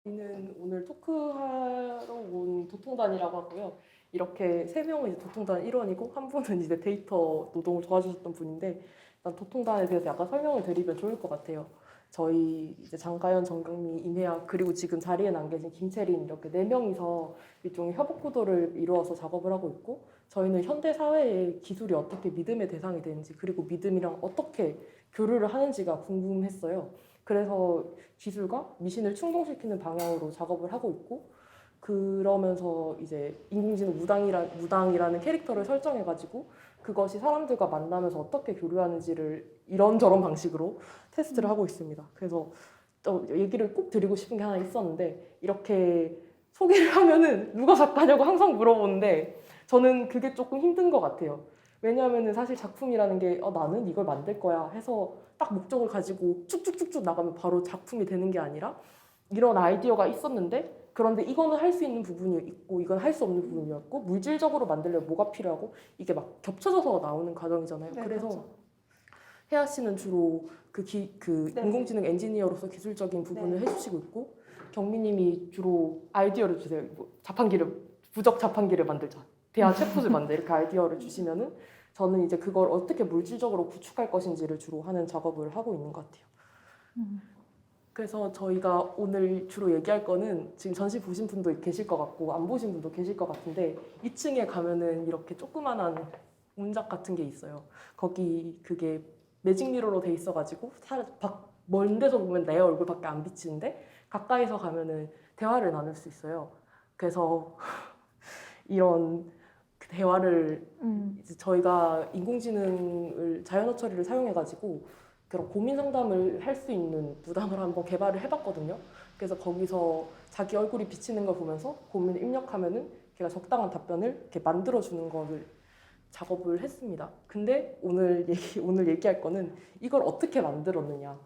저희는 오늘 토크하러 온 도통단이라고 하고요. 이렇게 세 명은 이제 도통단 일원이고 한 분은 이제 데이터 노동을 도와주셨던 분인데 일단 도통단에 대해서 약간 설명을 드리면 좋을 것 같아요. 저희 이제 장가연, 정경미, 임혜아 그리고 지금 자리에 안 계신 김채린 이렇게 네 명이서 일종의 협업 구도를 이루어서 작업을 하고 있고 저희는 현대 사회의 기술이 어떻게 믿음의 대상이 되는지 그리고 믿음이랑 어떻게 교류를 하는지가 궁금했어요. 그래서 기술과 미신을 충동시키는 방향으로 작업을 하고 있고 그러면서 이제 인공지능 무당이라는 캐릭터를 설정해가지고 그것이 사람들과 만나면서 어떻게 교류하는지를 이런저런 방식으로 테스트를 하고 있습니다. 그래서 또 얘기를 꼭 드리고 싶은 게 하나 있었는데 이렇게 소개를 하면은 누가 작가냐고 항상 물어보는데 저는 그게 조금 힘든 것 같아요. 왜냐하면 사실 작품이라는 게 나는 이걸 만들 거야 해서 딱 목적을 가지고 쭉쭉쭉쭉 나가면 바로 작품이 되는 게 아니라 이런 아이디어가 있었는데 그런데 이거는 할 수 있는 부분이 있고 이건 할 수 없는 부분이었고 물질적으로 만들려면 뭐가 필요하고 이게 막 겹쳐져서 나오는 과정이잖아요. 네, 그래서 그렇죠. 혜아 씨는 주로 네. 인공지능 엔지니어로서 기술적인 부분을 네. 해주시고 있고 경미님이 주로 아이디어를 주세요. 뭐 부적 자판기를 만들자, 대한 챗봇을 만들 이렇게 아이디어를 주시면은 저는 이제 그걸 어떻게 물질적으로 구축할 것인지를 주로 하는 작업을 하고 있는 것 같아요. 그래서 저희가 오늘 주로 얘기할 거는 지금 전시 보신 분도 계실 것 같고 안 보신 분도 계실 것 같은데 2층에 가면은 이렇게 조그만한 문짝 같은 게 있어요. 거기 그게 매직 미러로 돼 있어가지고 먼 데서 보면 내 얼굴밖에 안 비치는데 가까이서 가면은 대화를 나눌 수 있어요. 그래서 이런 대화를 이제 저희가 인공지능을 자연어 처리를 사용해가지고 그런 고민 상담을 할 수 있는 무당을 한번 개발을 해봤거든요. 그래서 거기서 자기 얼굴이 비치는 걸 보면서 고민을 입력하면은 걔가 적당한 답변을 이렇게 만들어주는 거를 작업을 했습니다. 근데 오늘 얘기할 거는 이걸 어떻게 만들었느냐.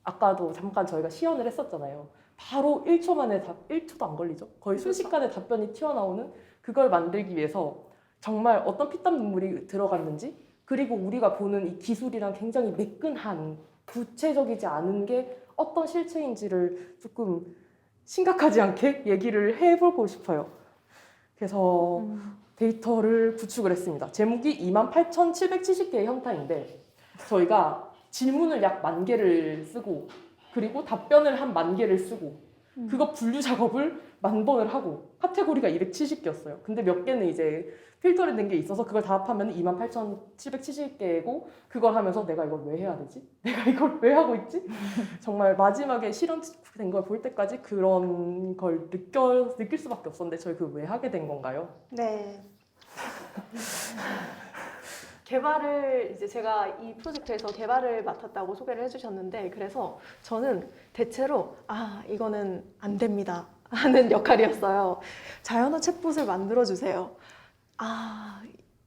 아까도 잠깐 저희가 시연을 했었잖아요. 바로 1초 만에 1초도 안 걸리죠. 거의 순식간에 답변이 튀어나오는 그걸 만들기 위해서 정말 어떤 피땀 눈물이 들어갔는지 그리고 우리가 보는 이 기술이랑 굉장히 매끈한 구체적이지 않은 게 어떤 실체인지를 조금 심각하지 않게 얘기를 해보고 싶어요. 그래서 데이터를 구축을 했습니다. 제목이 28,770개의 현타인데 저희가 질문을 약 10,000개를 쓰고 그리고 답변을 한 10,000개를 쓰고 그거 분류 작업을 10,000번을 하고 카테고리가 270개였어요. 근데 몇 개는 이제 필터링 된 게 있어서 그걸 다 합하면 28,770개고 그걸 하면서 내가 이걸 왜 해야 되지? 내가 이걸 왜 하고 있지? 정말 마지막에 실현된 걸 볼 때까지 그런 걸 느낄 수밖에 없었는데 저희 그걸 왜 하게 된 건가요? 네. 개발을 이제 제가 이 프로젝트에서 개발을 맡았다고 소개를 해주셨는데 그래서 저는 대체로 이거는 안 됩니다 하는 역할이었어요. 자연어 챗봇을 만들어 주세요.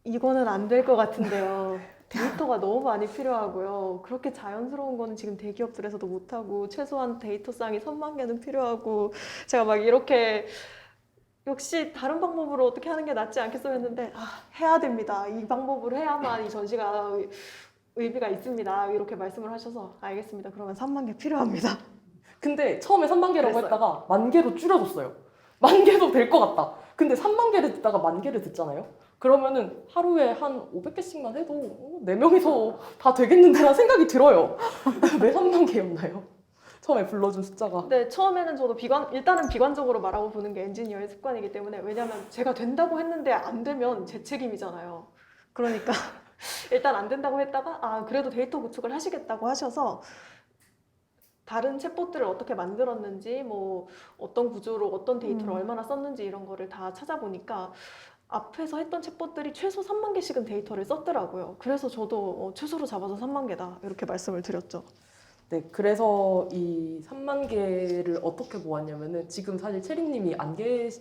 이거는 안 될 것 같은데요. 데이터가 너무 많이 필요하고요. 그렇게 자연스러운 거는 지금 대기업들에서도 못하고 최소한 데이터쌍이 3만 개는 필요하고 제가 막 이렇게 역시 다른 방법으로 어떻게 하는 게 낫지 않겠어 했는데 해야 됩니다. 이 방법으로 해야만 이 전시가 의미가 있습니다. 이렇게 말씀을 하셔서 알겠습니다. 그러면 3만 개 필요합니다. 근데 처음에 3만 개라고 그랬어요. 했다가 10,000개로 줄여줬어요. 10,000개도 될 것 같다. 근데 30,000개를 듣다가 10,000개를 듣잖아요. 그러면은 하루에 한 500개씩만 해도 4명이서 다 되겠는데라는 생각이 들어요. 왜 30,000개였나요? 처음에 불러준 숫자가. 네, 처음에는 저도 일단은 비관적으로 말하고 보는 게 엔지니어의 습관이기 때문에 왜냐면 제가 된다고 했는데 안 되면 제 책임이잖아요. 그러니까 일단 안 된다고 했다가 그래도 데이터 구축을 하시겠다고 하셔서 다른 챗봇들을 어떻게 만들었는지 뭐 어떤 구조로 어떤 데이터를 얼마나 썼는지 이런 거를 다 찾아보니까 앞에서 했던 챗봇들이 최소 3만 개씩은 데이터를 썼더라고요. 그래서 저도 최소로 잡아서 3만 개다 이렇게 말씀을 드렸죠. 네, 그래서 이 30,000개를 어떻게 모았냐면은 지금 사실 체리님이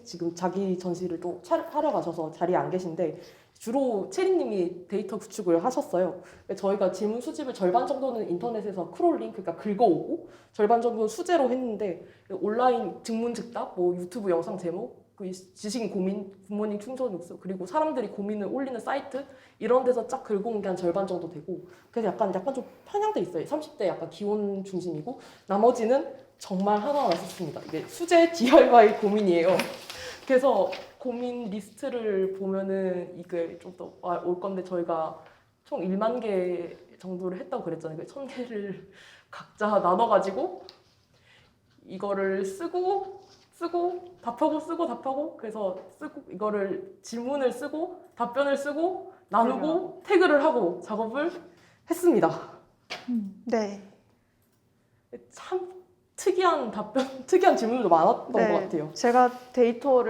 지금 자기 전시를 또 하러 가셔서 자리에 안 계신데 주로 체리님이 데이터 구축을 하셨어요. 저희가 질문 수집을 절반 정도는 인터넷에서 크롤링, 그러니까 긁어오고 절반 정도는 수제로 했는데 온라인 증문즉답, 뭐 유튜브 영상 제목, 그 지식 고민, 부모님 충전 육수, 그리고 사람들이 고민을 올리는 사이트 이런 데서 쫙 긁어온 게 한 절반 정도 되고 그래서 약간 좀 편향돼 있어요. 30대 약간 기혼 중심이고 나머지는 정말 하나하나 썼습니다. 이게 수제 DIY 고민이에요. 그래서 고민 리스트를 보면은 이게 좀 더 올 건데 저희가 총 1만 개 정도를 했다고 그랬잖아요. 1000개를 각자 나눠가지고 이거를 쓰고 답하고 쓰고 답하고 그래서 쓰고 이거를 질문을 쓰고 답변을 쓰고 나누고 태그를 하고 작업을 했습니다. 네. 참 특이한 특이한 질문도 많았던 것 같아요. 제가 데이터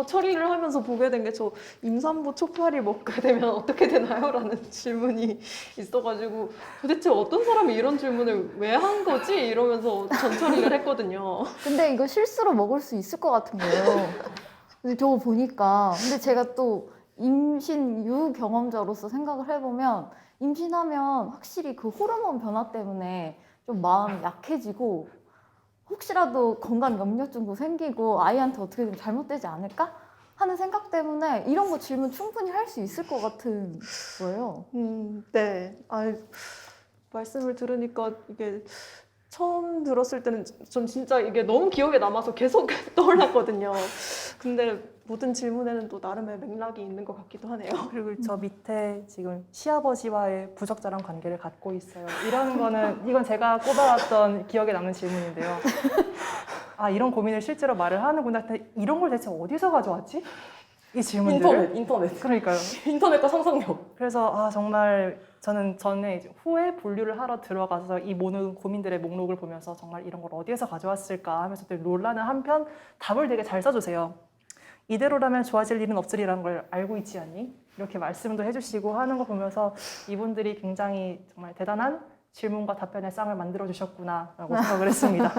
처리를 하면서 보게 된 게 저 임산부 초파리 먹게 되면 어떻게 되나요? 라는 질문이 있어가지고 도대체 어떤 사람이 이런 질문을 왜 한 거지? 이러면서 전처리를 했거든요. 근데 이거 실수로 먹을 수 있을 것 같은 거예요. 근데 저거 보니까 근데 제가 또 임신 유경험자로서 생각을 해보면 임신하면 확실히 그 호르몬 변화 때문에 좀 마음이 약해지고 혹시라도 건강 염려증도 생기고 아이한테 어떻게 좀 잘못되지 않을까 하는 생각 때문에 이런 거 질문 충분히 할 수 있을 것 같은 거예요. 네. 말씀을 들으니까 이게 처음 들었을 때는 전 진짜 이게 너무 기억에 남아서 계속 떠올랐거든요. 근데 모든 질문에는 또 나름의 맥락이 있는 것 같기도 하네요. 그리고 저 밑에 지금 시아버지와의 부적절한 관계를 갖고 있어요. 이건 제가 꼽아왔던 기억에 남는 질문인데요. 아, 이런 고민을 실제로 말을 하는구나. 근데 이런 걸 대체 어디서 가져왔지? 이 질문들을. 인터넷. 그러니까요. 인터넷과 상상력. 그래서 정말 저는 전에 이제 후에 분류를 하러 들어가서 이 모든 고민들의 목록을 보면서 정말 이런 걸 어디에서 가져왔을까 하면서 또 논란을 한편 답을 되게 잘 써주세요. 이대로라면 좋아질 일은 없으리라는 걸 알고 있지 않니? 이렇게 말씀도 해주시고 하는 거 보면서 이분들이 굉장히 정말 대단한 질문과 답변의 쌍을 만들어 주셨구나라고 생각을 했습니다.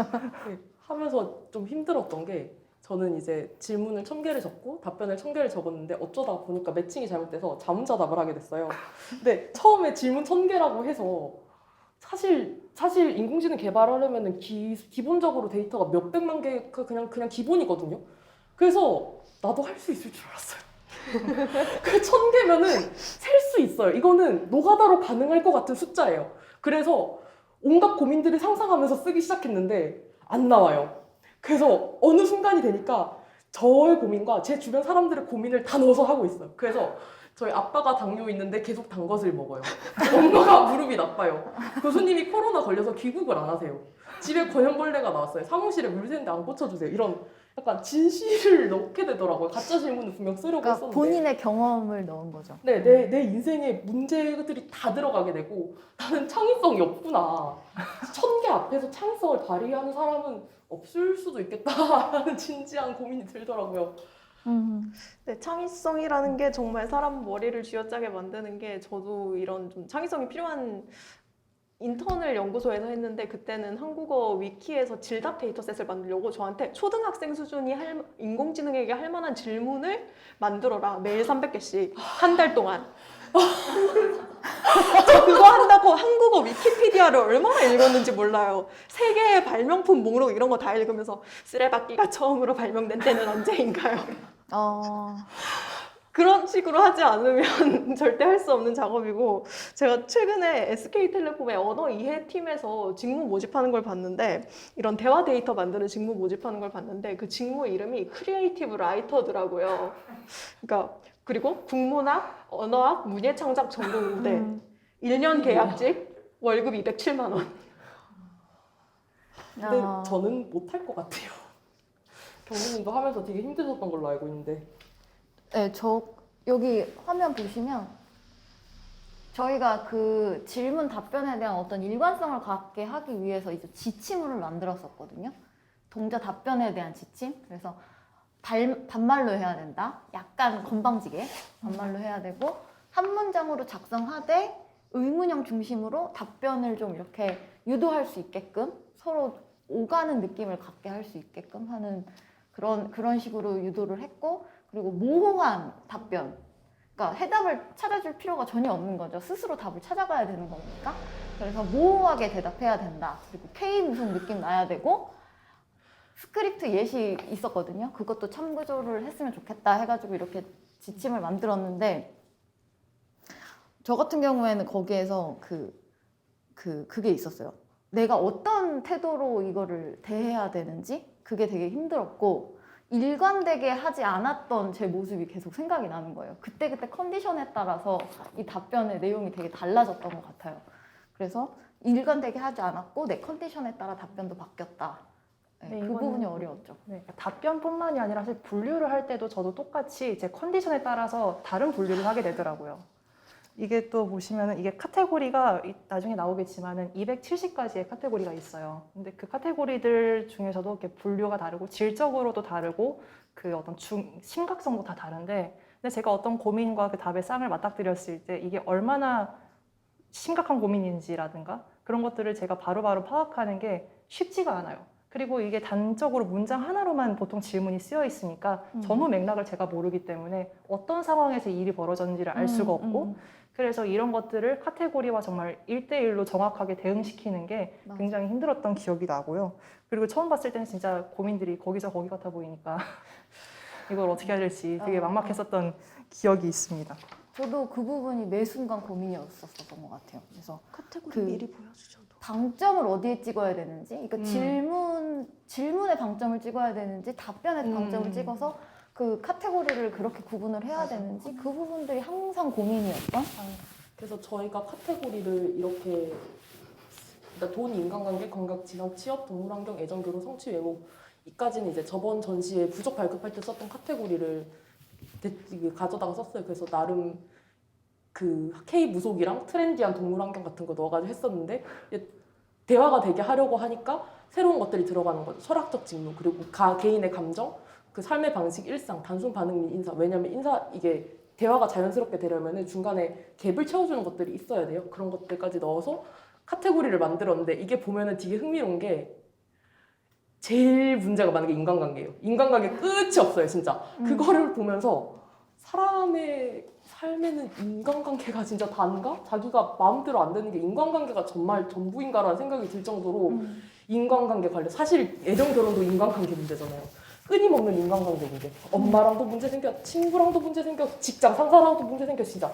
하면서 좀 힘들었던 게 저는 이제 질문을 1000개를 적고 답변을 1000개를 적었는데 어쩌다 보니까 매칭이 잘못돼서 자문자답을 하게 됐어요. 근데 처음에 질문 1000개라고 해서 사실 인공지능 개발하려면은 기본적으로 데이터가 몇백만 개 그냥 기본이거든요. 그래서 나도 할 수 있을 줄 알았어요. 그 1000개면은 셀 수 있어요. 이거는 노가다로 가능할 것 같은 숫자예요. 그래서 온갖 고민들을 상상하면서 쓰기 시작했는데 안 나와요. 그래서 어느 순간이 되니까 저의 고민과 제 주변 사람들의 고민을 다 넣어서 하고 있어요. 그래서 저희 아빠가 당뇨 있는데 계속 단 것을 먹어요. 엄마가 무릎이 나빠요. 교수님이 코로나 걸려서 귀국을 안 하세요. 집에 권형벌레가 나왔어요. 사무실에 물 새는데 안 고쳐주세요. 이런 약간 진실을 넣게 되더라고요. 가짜 질문을 분명 쓰려고 그러니까 했었는데. 본인의 경험을 넣은 거죠. 네, 내 인생에 문제들이 다 들어가게 되고 나는 창의성이 없구나. 1000개 앞에서 창의성을 발휘하는 사람은 없을 수도 있겠다 하는 진지한 고민이 들더라고요. 네, 창의성이라는 게 정말 사람 머리를 쥐어짜게 만드는 게 저도 이런 좀 창의성이 필요한 인턴을 연구소에서 했는데 그때는 한국어 위키에서 질답 데이터셋을 만들려고 저한테 초등학생 수준이 인공지능에게 할 만한 질문을 만들어라. 매일 300개씩 한 달 동안. 저 그거 한다고 한국어 위키피디아를 얼마나 읽었는지 몰라요. 세계의 발명품 목록 이런 거 다 읽으면서 쓰레받기가 처음으로 발명된 때는 언제인가요? 그런 식으로 하지 않으면 절대 할 수 없는 작업이고 제가 최근에 SK텔레콤의 언어 이해 팀에서 직무 모집하는 걸 봤는데 이런 대화 데이터 만드는 직무 모집하는 걸 봤는데 그 직무 이름이 크리에이티브 라이터더라고요. 그러니까 그리고 국문학, 언어학, 문예창작 전공인데 1년 계약직, 월급 207만 원. 근데 저는 못할 것 같아요. 경민님도 하면서 되게 힘드셨던 걸로 알고 있는데. 네, 여기 화면 보시면 저희가 그 질문 답변에 대한 어떤 일관성을 갖게 하기 위해서 이제 지침을 만들었었거든요. 동자 답변에 대한 지침. 그래서 반말로 해야 된다. 약간 건방지게 반말로 해야 되고 한 문장으로 작성하되 의문형 중심으로 답변을 좀 이렇게 유도할 수 있게끔 서로 오가는 느낌을 갖게 할 수 있게끔 하는 그런 식으로 유도를 했고 그리고 모호한 답변. 그러니까 해답을 찾아줄 필요가 전혀 없는 거죠. 스스로 답을 찾아가야 되는 거니까. 그래서 모호하게 대답해야 된다. 그리고 K 무슨 느낌 나야 되고 스크립트 예시 있었거든요. 그것도 참조를 했으면 좋겠다 해가지고 이렇게 지침을 만들었는데 저 같은 경우에는 거기에서 그게 있었어요. 내가 어떤 태도로 이거를 대해야 되는지 그게 되게 힘들었고 일관되게 하지 않았던 제 모습이 계속 생각이 나는 거예요. 그때그때 컨디션에 따라서 이 답변의 내용이 되게 달라졌던 것 같아요. 그래서 일관되게 하지 않았고 내 컨디션에 따라 답변도 바뀌었다. 네, 네, 그 이거는- 부분이 어려웠죠. 네, 그러니까 답변뿐만이 아니라 사실 분류를 할 때도 저도 똑같이 제 컨디션에 따라서 다른 분류를 하게 되더라고요. 이게 또 보시면은 이게 카테고리가 나중에 나오겠지만은 270가지의 카테고리가 있어요. 근데 그 카테고리들 중에서도 이렇게 분류가 다르고 질적으로도 다르고 그 어떤 심각성도 다 다른데 근데 제가 어떤 고민과 그 답의 쌍을 맞닥뜨렸을 때 이게 얼마나 심각한 고민인지라든가 그런 것들을 제가 바로바로 파악하는 게 쉽지가 않아요. 그리고 이게 단적으로 문장 하나로만 보통 질문이 쓰여 있으니까 전후 맥락을 제가 모르기 때문에 어떤 상황에서 이 일이 벌어졌는지를 알 수가 없고 그래서 이런 것들을 카테고리와 정말 1대1로 정확하게 대응시키는 게 맞아. 굉장히 힘들었던 기억이 나고요. 그리고 처음 봤을 때는 진짜 고민들이 거기서 거기 같아 보이니까 이걸 어떻게 해야 될지 되게 막막했었던 기억이 있습니다. 저도 그 부분이 매 순간 고민이었었던 것 같아요. 그래서 카테고리 그- 미리 보여주셔도. 방점을 어디에 찍어야 되는지, 그러니까 음. 질문에 방점을 찍어야 되는지, 답변에 음. 방점을 찍어서 그 카테고리를 그렇게 구분을 해야 맞아. 되는지 그 부분들이 항상 고민이었던. 그래서 저희가 카테고리를 이렇게 그러니까 돈, 인간관계, 건강, 진학, 취업, 동물환경, 애정, 결혼, 성취, 외모 이까지는 이제 저번 전시에 부족 발급할 때 썼던 카테고리를 가져다가 썼어요. 그래서 나름 그 K 무속이랑 트렌디한 동물환경 같은 거 넣어가지고 했었는데 이제 대화가 되게 하려고 하니까 새로운 것들이 들어가는 거죠. 철학적 직무 그리고 개인의 감정, 그 삶의 방식, 일상, 단순 반응 및 인사. 왜냐면 이게 대화가 자연스럽게 되려면 중간에 갭을 채워주는 것들이 있어야 돼요. 그런 것들까지 넣어서 카테고리를 만들었는데 이게 보면은 되게 흥미로운 게 제일 문제가 많은 게 인간관계예요. 인간관계 끝이 없어요, 진짜. 그거를 보면서 사람의 삶에는 인간관계가 진짜 단가? 자기가 마음대로 안 되는 게 인간관계가 정말 전부인가라는 생각이 들 정도로 인간관계 관련 사실 애정 결혼도 인간관계 문제잖아요. 끊임없는 인간관계 문제. 엄마랑도 문제 생겨, 친구랑도 문제 생겨, 직장 상사랑도 문제 생겨. 진짜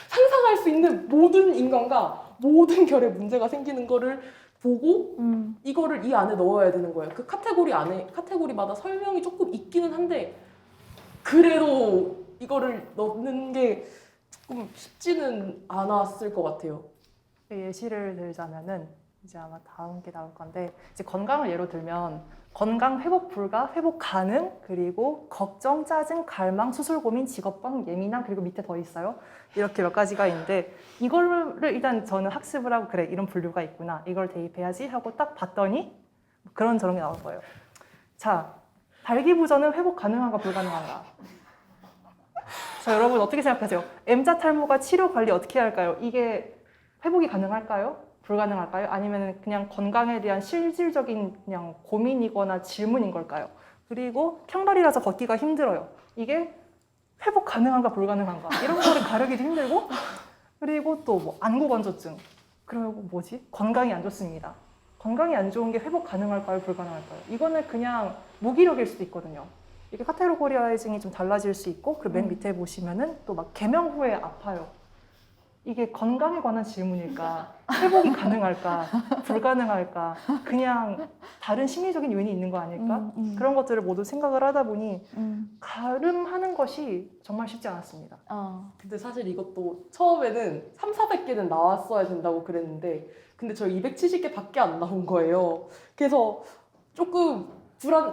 상상할 수 있는 모든 인간과 모든 결에 문제가 생기는 거를 보고 이거를 이 안에 넣어야 되는 거예요. 그 카테고리마다 설명이 조금 있기는 한데 그래도 이거를 넣는 게 조금 쉽지는 않았을 것 같아요. 예시를 들자면은 이제 아마 다음 게 나올 건데 이제 건강을 예로 들면 건강 회복 불가, 회복 가능, 그리고 걱정, 짜증, 갈망, 수술 고민, 직업방, 예민함, 그리고 밑에 더 있어요. 이렇게 몇 가지가 있는데 이거를 일단 저는 학습을 하고 그래 이런 분류가 있구나 이걸 대입해야지 하고 딱 봤더니 그런 저런 게 나온 거예요. 자, 발기부전은 회복 가능한가 불가능한가? 자, 여러분 어떻게 생각하세요? M자 탈모가 치료 관리 어떻게 해야 할까요? 이게 회복이 가능할까요? 불가능할까요? 아니면 그냥 건강에 대한 실질적인 그냥 고민이거나 질문인 걸까요? 그리고 평발이라서 걷기가 힘들어요. 이게 회복 가능한가 불가능한가 이런 거를 가르기도 힘들고 그리고 또 뭐 안구 건조증 그리고 뭐지? 건강이 안 좋습니다. 건강이 안 좋은 게 회복 가능할까요? 불가능할까요? 이거는 그냥 무기력일 수도 있거든요. 이게 카테고리아이징이 좀 달라질 수 있고 그 맨 밑에 보시면은 또 막 개명 후에 아파요. 이게 건강에 관한 질문일까? 회복이 가능할까? 불가능할까? 그냥 다른 심리적인 요인이 있는 거 아닐까? 그런 것들을 모두 생각을 하다 보니 가름하는 것이 정말 쉽지 않았습니다. 근데 사실 이것도 처음에는 300~400개는 나왔어야 된다고 그랬는데 근데 저희 270개 밖에 안 나온 거예요. 그래서 조금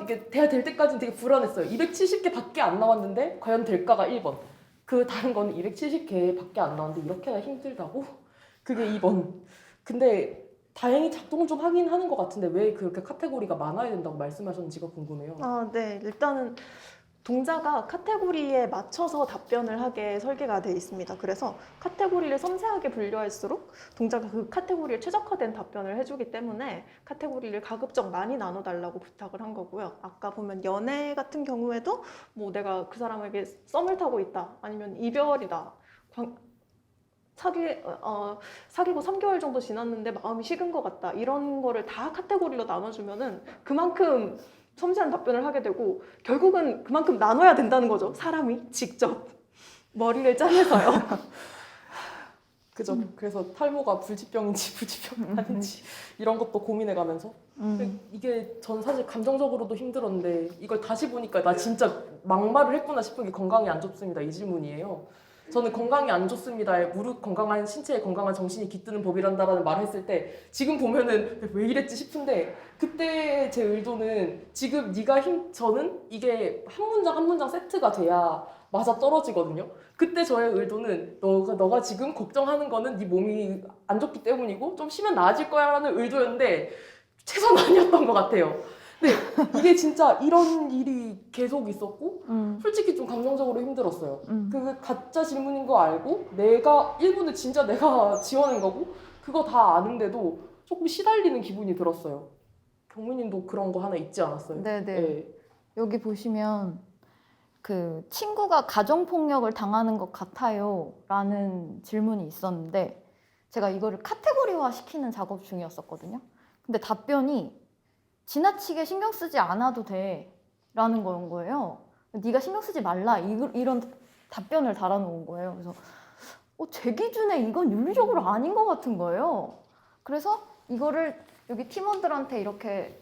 이게 될 때까지는 되게 불안했어요. 270개 밖에 안 나왔는데 과연 될까가 1번. 그 다른 거는 270개 밖에 안 나왔는데 이렇게나 힘들다고? 그게 2번. 근데 다행히 작동을 좀 하긴 하는 것 같은데 왜 그렇게 카테고리가 많아야 된다고 말씀하셨는지가 궁금해요. 네. 일단은 동자가 카테고리에 맞춰서 답변을 하게 설계가 되어 있습니다. 그래서 카테고리를 섬세하게 분류할수록 동자가 그 카테고리에 최적화된 답변을 해주기 때문에 카테고리를 가급적 많이 나눠달라고 부탁을 한 거고요. 아까 보면 연애 같은 경우에도 뭐 내가 그 사람에게 썸을 타고 있다, 아니면 이별이다, 사귀고 3개월 정도 지났는데 마음이 식은 것 같다, 이런 거를 다 카테고리로 나눠주면은 그만큼 섬세한 답변을 하게 되고 결국은 그만큼 나눠야 된다는 거죠. 사람이 직접 머리를 짜내서요. 그죠? 그래서 탈모가 불치병인지 불치병 아닌지 이런 것도 고민해가면서 이게 전 사실 감정적으로도 힘들었는데 이걸 다시 보니까 나 진짜 막말을 했구나 싶은 게 건강이 안 좋습니다. 이 질문이에요. 저는 건강이 안 좋습니다에 무릇 건강한 신체에 건강한 정신이 깃드는 법이란다라는 말을 했을 때 지금 보면은 왜 이랬지 싶은데 그때 제 의도는 지금 저는 이게 한 문장 한 문장 세트가 돼야 맞아 떨어지거든요. 그때 저의 의도는 너가 지금 걱정하는 거는 네 몸이 안 좋기 때문이고 좀 쉬면 나아질 거야라는 의도였는데 최선 아니었던 것 같아요. 근데 이게 진짜 이런 일이 계속 있었고 솔직히 좀 감정적으로 힘들었어요. 그 가짜 질문인 거 알고 일부는 진짜 내가 지어낸 거고 그거 다 아는데도 조금 시달리는 기분이 들었어요. 경민님도 그런 거 하나 있지 않았어요? 네네. 네. 여기 보시면 그 친구가 가정폭력을 당하는 것 같아요 라는 질문이 있었는데 제가 이거를 카테고리화 시키는 작업 중이었었거든요. 근데 답변이 지나치게 신경 쓰지 않아도 돼 라는 거예요. 네가 신경 쓰지 말라 이런 답변을 달아놓은 거예요. 그래서 제 기준에 이건 윤리적으로 아닌 것 같은 거예요. 그래서 이거를 여기 팀원들한테 이렇게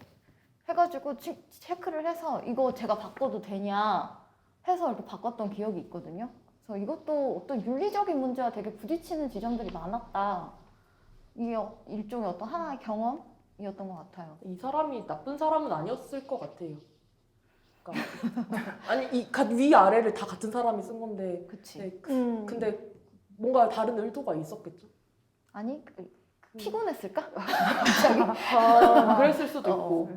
해가지고 체크를 해서 이거 제가 바꿔도 되냐 해서 이렇게 바꿨던 기억이 있거든요. 그래서 이것도 어떤 윤리적인 문제와 되게 부딪히는 지점들이 많았다. 이게 일종의 어떤 하나의 경험이었던 것 같아요. 이 사람이 나쁜 사람은 아니었을 것 같아요. 그러니까 아니 위아래를 다 같은 사람이 쓴 건데 그치? 네, 근데 뭔가 다른 의도가 있었겠죠? 아니 피곤했을까? 그랬을 수도 있고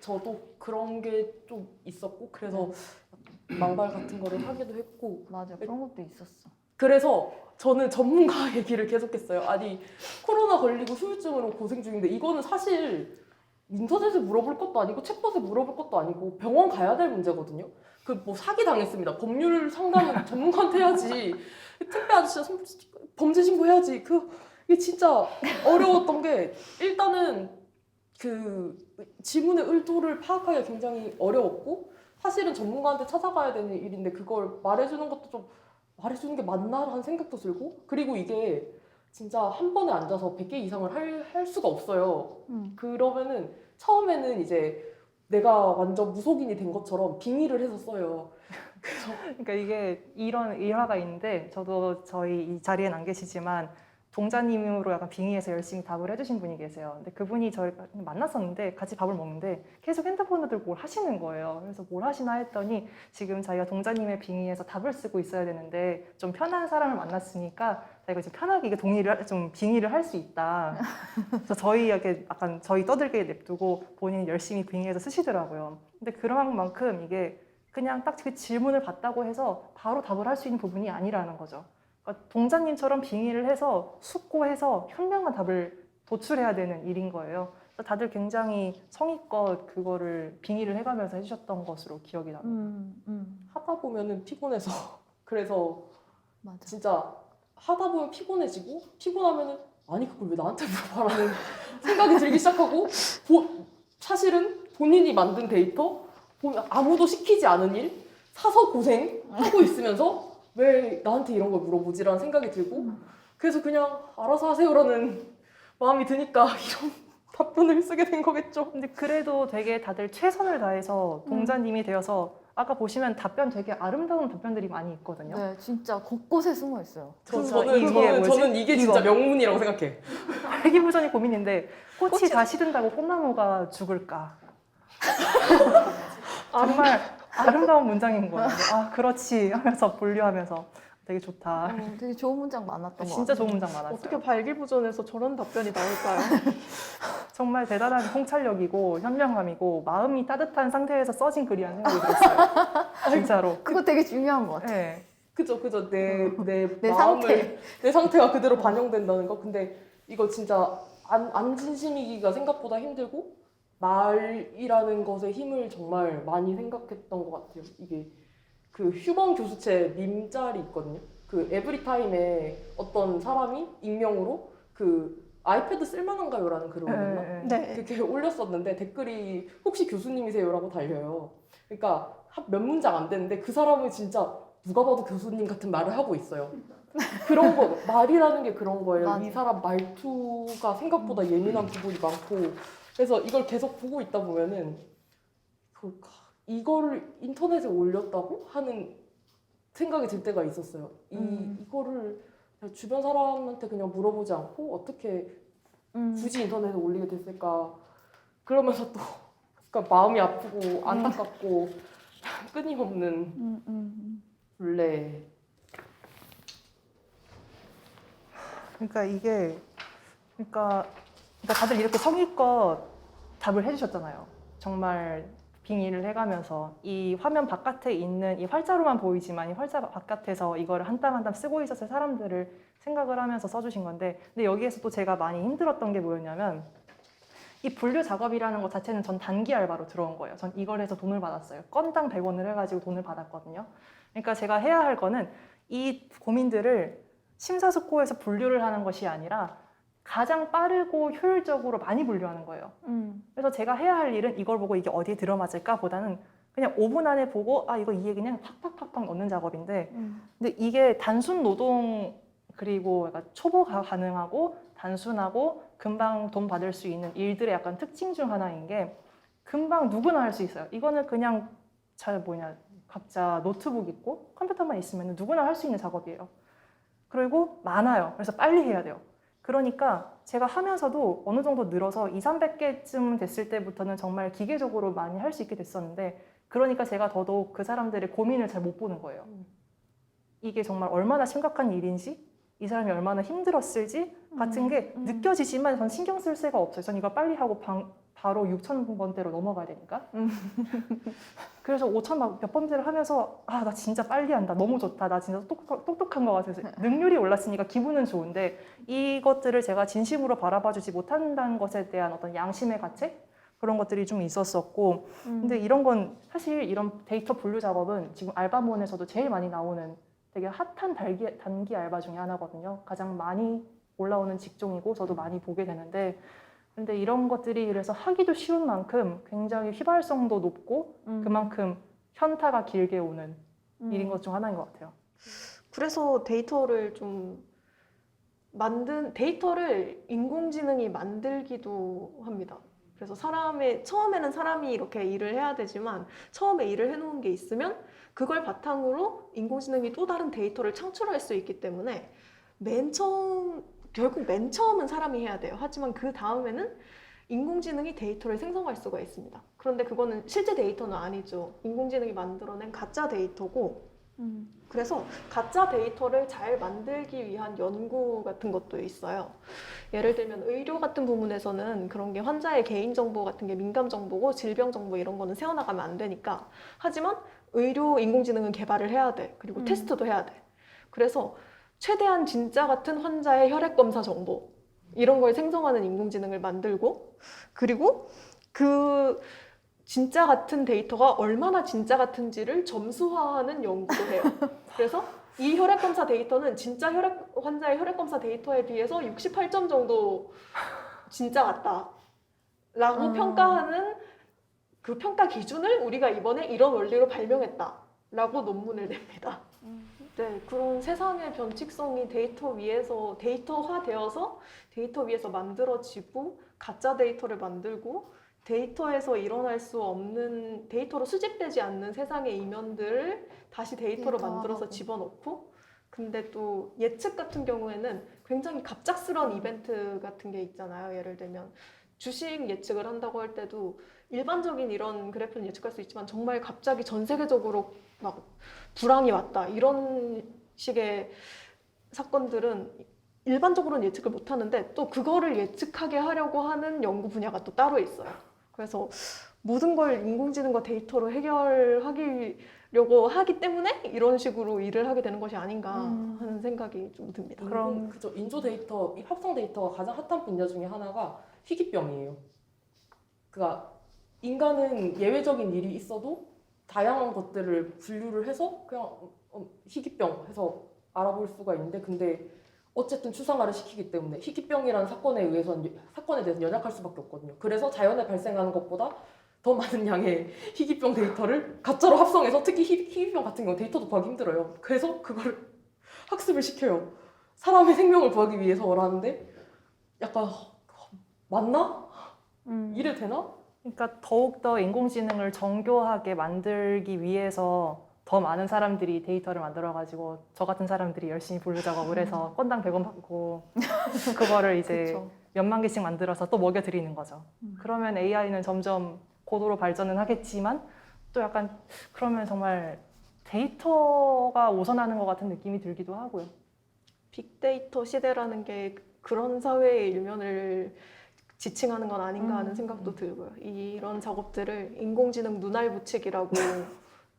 저도 그런 게 좀 있었고 그래서 망발 같은 거를 하기도 했고 맞아, 그런 것도 있었어. 그래서 저는 전문가 얘기를 계속했어요. 아니 코로나 걸리고 후유증으로 고생 중인데 이거는 사실 인터넷에 물어볼 것도 아니고 챗봇에 물어볼 것도 아니고 병원 가야 될 문제거든요. 그 뭐 사기 당했습니다. 법률 상담은 전문가한테 해야지. 택배 아저씨 범죄 신고해야지. 이게 진짜 어려웠던 게 일단은 그 질문의 의도를 파악하기가 굉장히 어려웠고 사실은 전문가한테 찾아가야 되는 일인데 그걸 말해주는 것도 좀 말해주는 게 맞나라는 생각도 들고 그리고 이게 진짜 한 번에 앉아서 100개 이상을 할 수가 없어요. 그러면은 처음에는 이제 내가 완전 무속인이 된 것처럼 빙의를 해서 써요. 그래서 그러니까 이게 이런 일화가 있는데 저도 저희 이 자리엔 안 계시지만 동자님으로 약간 빙의해서 열심히 답을 해주신 분이 계세요. 근데 그분이 저를 만났었는데 같이 밥을 먹는데 계속 핸드폰을 들고 뭘 하시는 거예요. 그래서 뭘 하시나 했더니 지금 자기가 동자님의 빙의해서 답을 쓰고 있어야 되는데 좀 편한 사람을 만났으니까 자기가 지금 편하게 좀 빙의를 할 수 있다. 그래서 저희에게 약간 저희 떠들게 냅두고 본인이 열심히 빙의해서 쓰시더라고요. 근데 그런 만큼 이게 그냥 딱 그 질문을 받다고 해서 바로 답을 할 수 있는 부분이 아니라는 거죠. 그러니까 동자님처럼 빙의를 해서 숙고해서 현명한 답을 도출해야 되는 일인 거예요. 그래서 다들 굉장히 성의껏 그거를 빙의를 해가면서 해주셨던 것으로 기억이 납니다. 하다 보면은 피곤해서 그래서 맞아. 진짜 하다 보면 피곤해지고 피곤하면은 아니 그걸 왜 나한테 물어봐라는 생각이 들기 시작하고 사실은 본인이 만든 데이터 아무도 시키지 않은 일 사서 고생하고 있으면서 왜 나한테 이런 걸 물어보지라는 생각이 들고 그래서 그냥 알아서 하세요라는 마음이 드니까 이런 답변을 쓰게 된 거겠죠. 근데 그래도 되게 다들 최선을 다해서 동자님이 되어서 아까 보시면 답변 되게 아름다운 답변들이 많이 있거든요. 네, 진짜 곳곳에 숨어 있어요. 저는 이게 진짜 명문이라고 생각해. 발기부전이 고민인데 꽃이 다 시든다고 꽃나무가 죽을까? 정말 아름다운 문장인 거예요. 아 그렇지 하면서 분류하면서 되게 좋다. 되게 좋은 문장 많았던 것 진짜 같아요. 좋은 문장 많았어요. 어떻게 발기부전에서 저런 답변이 나올까요? 정말 대단한 통찰력이고 현명함이고 마음이 따뜻한 상태에서 써진 글이라는 생각이 들었어요. 진짜로. 그거 되게 중요한 것 같아요. 네. 그죠. 내 내 마음을 상태. 내 상태가 그대로 반영된다는 거. 근데 이거 진짜 안 진심이기가 생각보다 힘들고 말이라는 것의 힘을 정말 많이 생각했던 것 같아요. 이게 그 휴먼 교수체 밈짤이 있거든요. 그 에브리타임에 어떤 사람이 익명으로 그 아이패드 쓸만한가요라는 글을 올렸나? 네. 그렇게 올렸었는데 댓글이 혹시 교수님이세요라고 달려요. 그러니까 몇 문장 안 되는데 그 사람은 진짜 누가 봐도 교수님 같은 말을 하고 있어요. 그런 거 말이라는 게 그런 거예요. 맞아. 이 사람 말투가 생각보다 예민한 부분이 많고 그래서 이걸 계속 보고 있다 보면은 이거를 인터넷에 올렸다고 하는 생각이 들 때가 있었어요. 이거를 그냥 주변 사람한테 그냥 물어보지 않고 어떻게 굳이 인터넷에 올리게 됐을까? 그러면서 또 그러니까 마음이 아프고 안타깝고 끊임없는 불래. 그러니까 이게 그러니까 다들 이렇게 성의껏 답을 해주셨잖아요. 정말 빙의를 해가면서 이 화면 바깥에 있는 이 활자로만 보이지만 이 활자 바깥에서 이거를 한 땀 한 땀 쓰고 있었을 사람들을 생각을 하면서 써주신 건데, 근데 여기에서 또 제가 많이 힘들었던 게 뭐였냐면 이 분류 작업이라는 것 자체는 전 단기 알바로 들어온 거예요. 전 이걸 해서 돈을 받았어요. 건당 100원을 해가지고 돈을 받았거든요. 그러니까 제가 해야 할 거는 이 고민들을 심사숙고해서 분류를 하는 것이 아니라 가장 빠르고 효율적으로 많이 분류하는 거예요. 그래서 제가 해야 할 일은 이걸 보고 이게 어디에 들어맞을까 보다는 그냥 5분 안에 보고 아 이거 이해 그냥 팍팍팍팍 넣는 작업인데, 근데 이게 단순 노동 그리고 약간 초보가 가능하고 단순하고 금방 돈 받을 수 있는 일들의 약간 특징 중 하나인 게 금방 누구나 할 수 있어요. 이거는 그냥 각자 노트북 있고 컴퓨터만 있으면 누구나 할 수 있는 작업이에요. 그리고 많아요. 그래서 빨리 해야 돼요. 그러니까 제가 하면서도 어느 정도 늘어서 200~300개쯤 됐을 때부터는 정말 기계적으로 많이 할 수 있게 됐었는데, 그러니까 제가 더더욱 그 사람들의 고민을 잘 못 보는 거예요. 이게 정말 얼마나 심각한 일인지, 이 사람이 얼마나 힘들었을지 같은 게 느껴지지만 전 신경 쓸 새가 없어요. 전 이걸 빨리 하고 바로 6,000번대로 넘어가야 되니까. 그래서 5,000 몇 번째를 하면서 아, 나 진짜 빨리 한다. 너무 좋다. 나 진짜 똑똑한 것 같아서 능률이 올랐으니까 기분은 좋은데, 이것들을 제가 진심으로 바라봐주지 못한다는 것에 대한 어떤 양심의 가책? 그런 것들이 좀 있었었고, 근데 이런 건 사실 이런 데이터 분류 작업은 지금 알바몬에서도 제일 많이 나오는 되게 핫한 단기 알바 중에 하나거든요. 가장 많이 올라오는 직종이고 저도 많이 보게 되는데, 근데 이런 것들이 그래서 하기도 쉬운 만큼 굉장히 휘발성도 높고 그만큼 현타가 길게 오는 일인 것 중 하나인 것 같아요. 그래서 데이터를 데이터를 인공지능이 만들기도 합니다. 그래서 처음에는 사람이 이렇게 일을 해야 되지만 처음에 일을 해놓은 게 있으면 그걸 바탕으로 인공지능이 또 다른 데이터를 창출할 수 있기 때문에 결국 맨 처음은 사람이 해야 돼요. 하지만 그 다음에는 인공지능이 데이터를 생성할 수가 있습니다. 그런데 그거는 실제 데이터는 아니죠. 인공지능이 만들어낸 가짜 데이터고, 그래서 가짜 데이터를 잘 만들기 위한 연구 같은 것도 있어요. 예를 들면 의료 같은 부분에서는 그런 게 환자의 개인정보 같은 게 민감정보고 질병정보 이런 거는 새어나가면 안 되니까, 하지만 의료 인공지능은 개발을 해야 돼. 그리고 테스트도 해야 돼. 그래서 최대한 진짜 같은 환자의 혈액검사 정보 이런 걸 생성하는 인공지능을 만들고, 그리고 그 진짜 같은 데이터가 얼마나 진짜 같은지를 점수화하는 연구도 해요. 그래서 이 혈액검사 데이터는 진짜 환자의 혈액검사 데이터에 비해서 68점 정도 진짜 같다 라고 평가하는 그 평가 기준을 우리가 이번에 이런 원리로 발명했다 라고 논문을 냅니다. 네, 그런 세상의 변칙성이 데이터화되어서 데이터 위에서 만들어지고, 가짜 데이터를 만들고, 데이터에서 일어날 수 없는, 데이터로 수집되지 않는 세상의 이면들을 다시 데이터로 만들어서 집어넣고, 근데 또 예측 같은 경우에는 굉장히 갑작스러운 이벤트 같은 게 있잖아요. 예를 들면 주식 예측을 한다고 할 때도 일반적인 이런 그래프는 예측할 수 있지만 정말 갑자기 전 세계적으로 막 불황이 왔다 이런 식의 사건들은 일반적으로는 예측을 못 하는데 또 그거를 예측하게 하려고 하는 연구 분야가 또 따로 있어요. 그래서 모든 걸 인공지능과 데이터로 해결하려고 하기 때문에 이런 식으로 일을 하게 되는 것이 아닌가 하는 생각이 좀 듭니다. 그럼 그죠. 인조 데이터, 이 합성 데이터가 가장 핫한 분야 중에 하나가 희귀병이에요. 그러니까 인간은 예외적인 일이 있어도 다양한 것들을 분류를 해서 그냥 희귀병 해서 알아볼 수가 있는데, 근데 어쨌든 추상화를 시키기 때문에 희귀병이라는 사건에 대해서 연약할 수밖에 없거든요. 그래서 자연에 발생하는 것보다 더 많은 양의 희귀병 데이터를 가짜로 합성해서 특히 희귀병 같은 경우 데이터도 구하기 힘들어요. 그래서 그걸 학습을 시켜요. 사람의 생명을 구하기 위해서라는데 약간 맞나? 이래 되나? 그러니까 더욱더 인공지능을 정교하게 만들기 위해서 더 많은 사람들이 데이터를 만들어가지고 저 같은 사람들이 열심히 분류 작업을 해서 건당 100원 받고 그거를 이제 그쵸. 몇만 개씩 만들어서 또 먹여드리는 거죠. 그러면 AI는 점점 고도로 발전은 하겠지만 또 약간 그러면 정말 데이터가 우선하는 것 같은 느낌이 들기도 하고요. 빅데이터 시대라는 게 그런 사회의 일면을 지칭하는 건 아닌가 하는 생각도 들고요. 이런 작업들을 인공지능 눈알 붙이기라고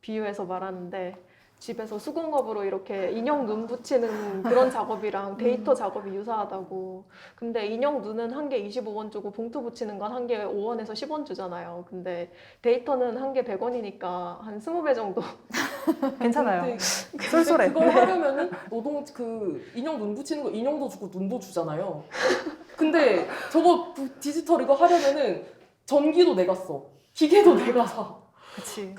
비유해서 말하는데 집에서 수공업으로 이렇게 인형 눈 붙이는 그런 작업이랑 데이터 작업이 유사하다고. 근데 인형 눈은 한 개 25원 주고 봉투 붙이는 건 한 개 5원에서 10원 주잖아요. 근데 데이터는 한 개 100원이니까 한 20배 정도. 괜찮아요. 근데 쏠쏠해. 그걸 하려면은 노동 그 인형 눈 붙이는 거 인형도 주고 눈도 주잖아요. 근데 저거 디지털 이거 하려면은 전기도 내가 써. 기계도 내가 사. 그치.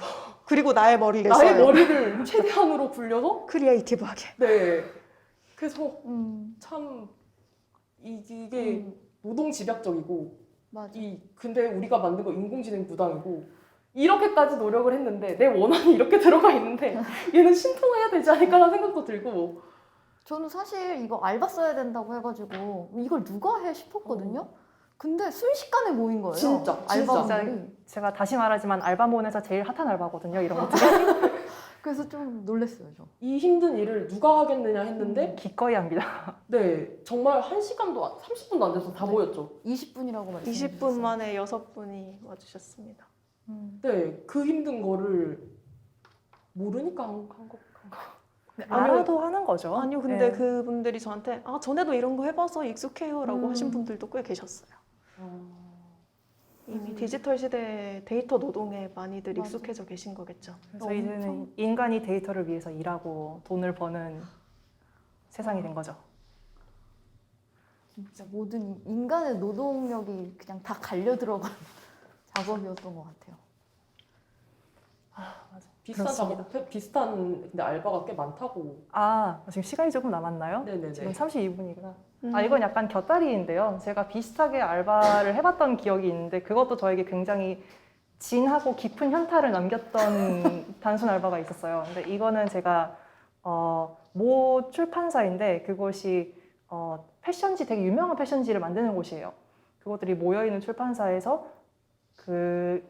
그리고 나의 머리를 나의 써요. 머리를 최대한으로 굴려서 크리에이티브하게. 네. 그래서 음, 참 이게 노동 집약적이고 맞아. 근데 우리가 만든 거 인공지능 부당이고 이렇게까지 노력을 했는데 내 원한이 이렇게 들어가 있는데 얘는 신통해야 되지 않을까라는 생각도 들고 저는 사실 이거 알바 써야 된다고 해가지고 이걸 누가 해 싶었거든요. 근데 순식간에 모인 거예요. 진짜. 알바분들이. 제가 다시 말하지만 알바몬에서 제일 핫한 알바거든요. 이런 것들. 그래서 좀 놀랐어요, 저. 이 힘든 일을 누가 하겠느냐 했는데 기꺼이 합니다. 네 정말 1시간도 30분도 안 돼서 다 네. 모였죠. 20분이라고 말씀드렸어요. 20분 만에 6분이 와주셨습니다. 네 그 힘든 거를 모르니까 한 거. 알아도 하는 거죠. 아니요, 근데 네. 그분들이 저한테 전에도 이런 거 해봐서 익숙해요라고 음. 하신 분들도 꽤 계셨어요. 이미 디지털 시대에 데이터 노동에 많이들 맞아. 익숙해져 계신 거겠죠. 그래서 엄청. 이제는 인간이 데이터를 위해서 일하고 돈을 버는 세상이 된 거죠. 진짜 모든 인간의 노동력이 그냥 다 갈려 들어간 작업이었던 것 같아요. 비슷한 그렇습니다. 작업 비슷한 근데 알바가 꽤 많다고. 아, 지금 시간이 조금 남았나요? 네네네. 지금 32분이구나. 음. 아, 이건 약간 곁다리인데요. 제가 비슷하게 알바를 해봤던 기억이 있는데 그것도 저에게 굉장히 진하고 깊은 현타를 남겼던 단순 알바가 있었어요. 근데 이거는 제가 모 출판사인데 그곳이 패션지 되게 유명한 패션지를 만드는 곳이에요. 그것들이 모여있는 출판사에서 그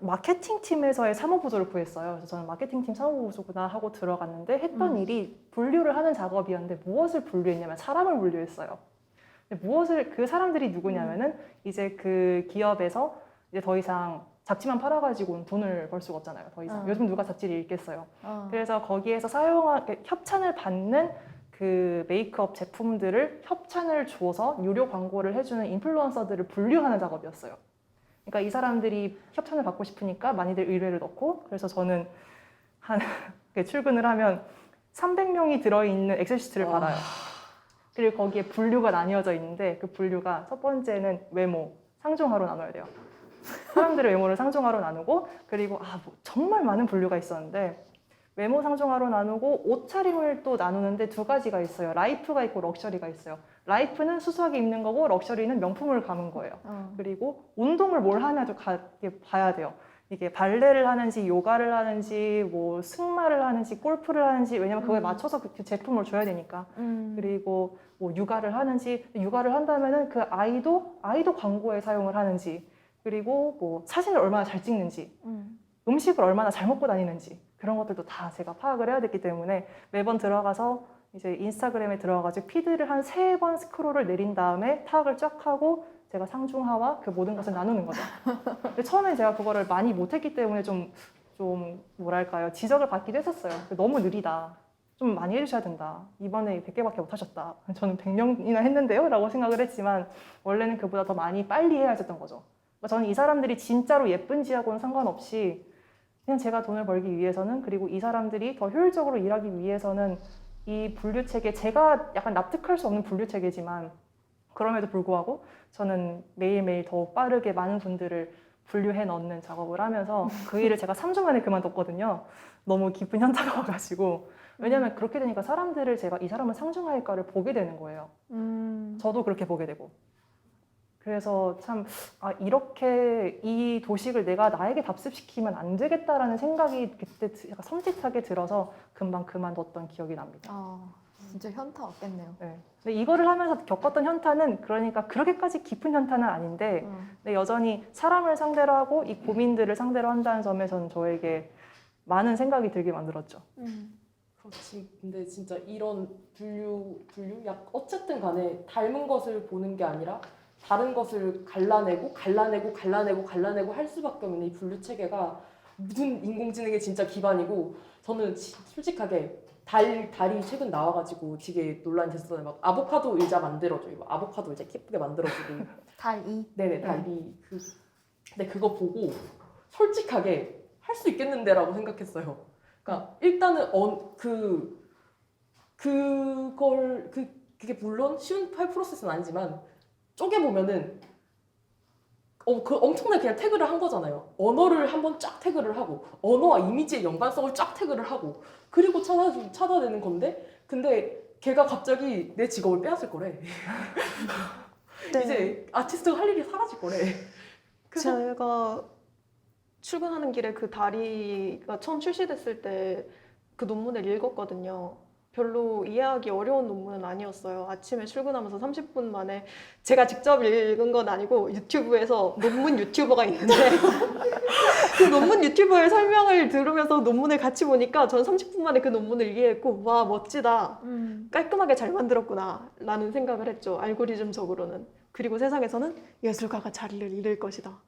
마케팅 팀에서의 사무보조를 구했어요. 그래서 저는 마케팅 팀 사무보조구나 하고 들어갔는데 했던 일이 분류를 하는 작업이었는데 무엇을 분류했냐면 사람을 분류했어요. 근데 무엇을 그 사람들이 누구냐면은 이제 그 기업에서 이제 더 이상 잡지만 팔아가지고는 돈을 벌 수가 없잖아요. 더 이상 요즘 누가 잡지를 읽겠어요. 그래서 거기에서 협찬을 받는 그 메이크업 제품들을 협찬을 줘서 유료 광고를 해주는 인플루언서들을 분류하는 작업이었어요. 그러니까 이 사람들이 협찬을 받고 싶으니까 많이들 의뢰를 넣고 그래서 저는 출근을 하면 300명이 들어있는 엑셀 시트를 받아요. 그리고 거기에 분류가 나뉘어져 있는데 그 분류가 첫 번째는 외모, 상종하로 나눠야 돼요. 사람들의 외모를 상종하로 나누고 그리고 뭐 정말 많은 분류가 있었는데 외모 상종하로 나누고 옷차림을 또 나누는데 두 가지가 있어요. 라이프가 있고 럭셔리가 있어요. 라이프는 수수하게 입는 거고 럭셔리는 명품을 감은 거예요. 그리고 운동을 뭘 하냐도 봐야 돼요. 이게 발레를 하는지 요가를 하는지 뭐 승마를 하는지 골프를 하는지 왜냐면 그거에 맞춰서 그 제품을 줘야 되니까. 그리고 뭐 육아를 하는지 육아를 한다면은 그 아이도 광고에 사용을 하는지 그리고 뭐 사진을 얼마나 잘 찍는지 음식을 얼마나 잘 먹고 다니는지 그런 것들도 다 제가 파악을 해야 됐기 때문에 매번 들어가서 이제 인스타그램에 들어가가지고 피드를 한 3번 스크롤을 내린 다음에 타악을 쫙 하고 제가 상중하와 그 모든 것을 나누는 거죠. 근데 처음에 제가 그거를 많이 못했기 때문에 좀 뭐랄까요 지적을 받기도 했었어요. 너무 느리다. 좀 많이 해주셔야 된다. 이번에 100개밖에 못하셨다. 저는 100명이나 했는데요? 라고 생각을 했지만 원래는 그보다 더 많이 빨리 해야 했었던 거죠. 그러니까 저는 이 사람들이 진짜로 예쁜지하고는 상관없이 그냥 제가 돈을 벌기 위해서는 그리고 이 사람들이 더 효율적으로 일하기 위해서는 이 분류체계 제가 약간 납득할 수 없는 분류체계지만 그럼에도 불구하고 저는 매일매일 더 빠르게 많은 분들을 분류해 넣는 작업을 하면서 그 일을 제가 3주 만에 그만뒀거든요. 너무 깊은 현타가 와가지고. 왜냐면 그렇게 되니까 사람들을 제가 이 사람을 상중하일까를 보게 되는 거예요. 저도 그렇게 보게 되고. 그래서 참, 아, 이렇게 이 도식을 내가 나에게 답습시키면 안 되겠다라는 생각이 그때 약간 섬찟하게 들어서 금방 그만뒀던 기억이 납니다. 아, 진짜 현타 왔겠네요. 네. 근데 이거를 하면서 겪었던 현타는 그러니까 그렇게까지 깊은 현타는 아닌데 근데 여전히 사람을 상대로 하고 이 고민들을 상대로 한다는 점에 저는 저에게 많은 생각이 들게 만들었죠. 그렇지. 근데 진짜 이런 분류, 어쨌든 간에 닮은 것을 보는 게 아니라 다른 것을 갈라내고 할 수밖에 없는 이 분류 체계가 무슨 인공지능의 진짜 기반이고 저는 솔직하게 달이 최근 나와가지고 되게 논란이 됐었잖아요. 막 아보카도 의자 만들어줘요. 막 아보카도 의자 예쁘게 만들어주고. 달 2. 네네, 달이 근데 그거 보고 솔직하게 할 수 있겠는데라고 생각했어요. 그러니까 일단은 그게 물론 쉬운 프로세스는 아니지만 쪼개보면은 엄청나게 그냥 태그를 한 거잖아요. 언어를 한번 쫙 태그를 하고 언어와 이미지의 연관성을 쫙 태그를 하고 그리고 찾아내는 건데 근데 걔가 갑자기 내 직업을 빼앗을 거래. 네. 이제 아티스트가 할 일이 사라질 거래. 그래서 제가 출근하는 길에 그 다리가 처음 출시됐을 때 그 논문을 읽었거든요. 별로 이해하기 어려운 논문은 아니었어요. 아침에 출근하면서 30분 만에 제가 직접 읽은 건 아니고 유튜브에서 논문 유튜버가 있는데 그 논문 유튜버의 설명을 들으면서 논문을 같이 보니까 전 30분 만에 그 논문을 이해했고 와 멋지다. 깔끔하게 잘 만들었구나 라는 생각을 했죠. 알고리즘적으로는. 그리고 세상에서는 예술가가 자리를 잃을 것이다.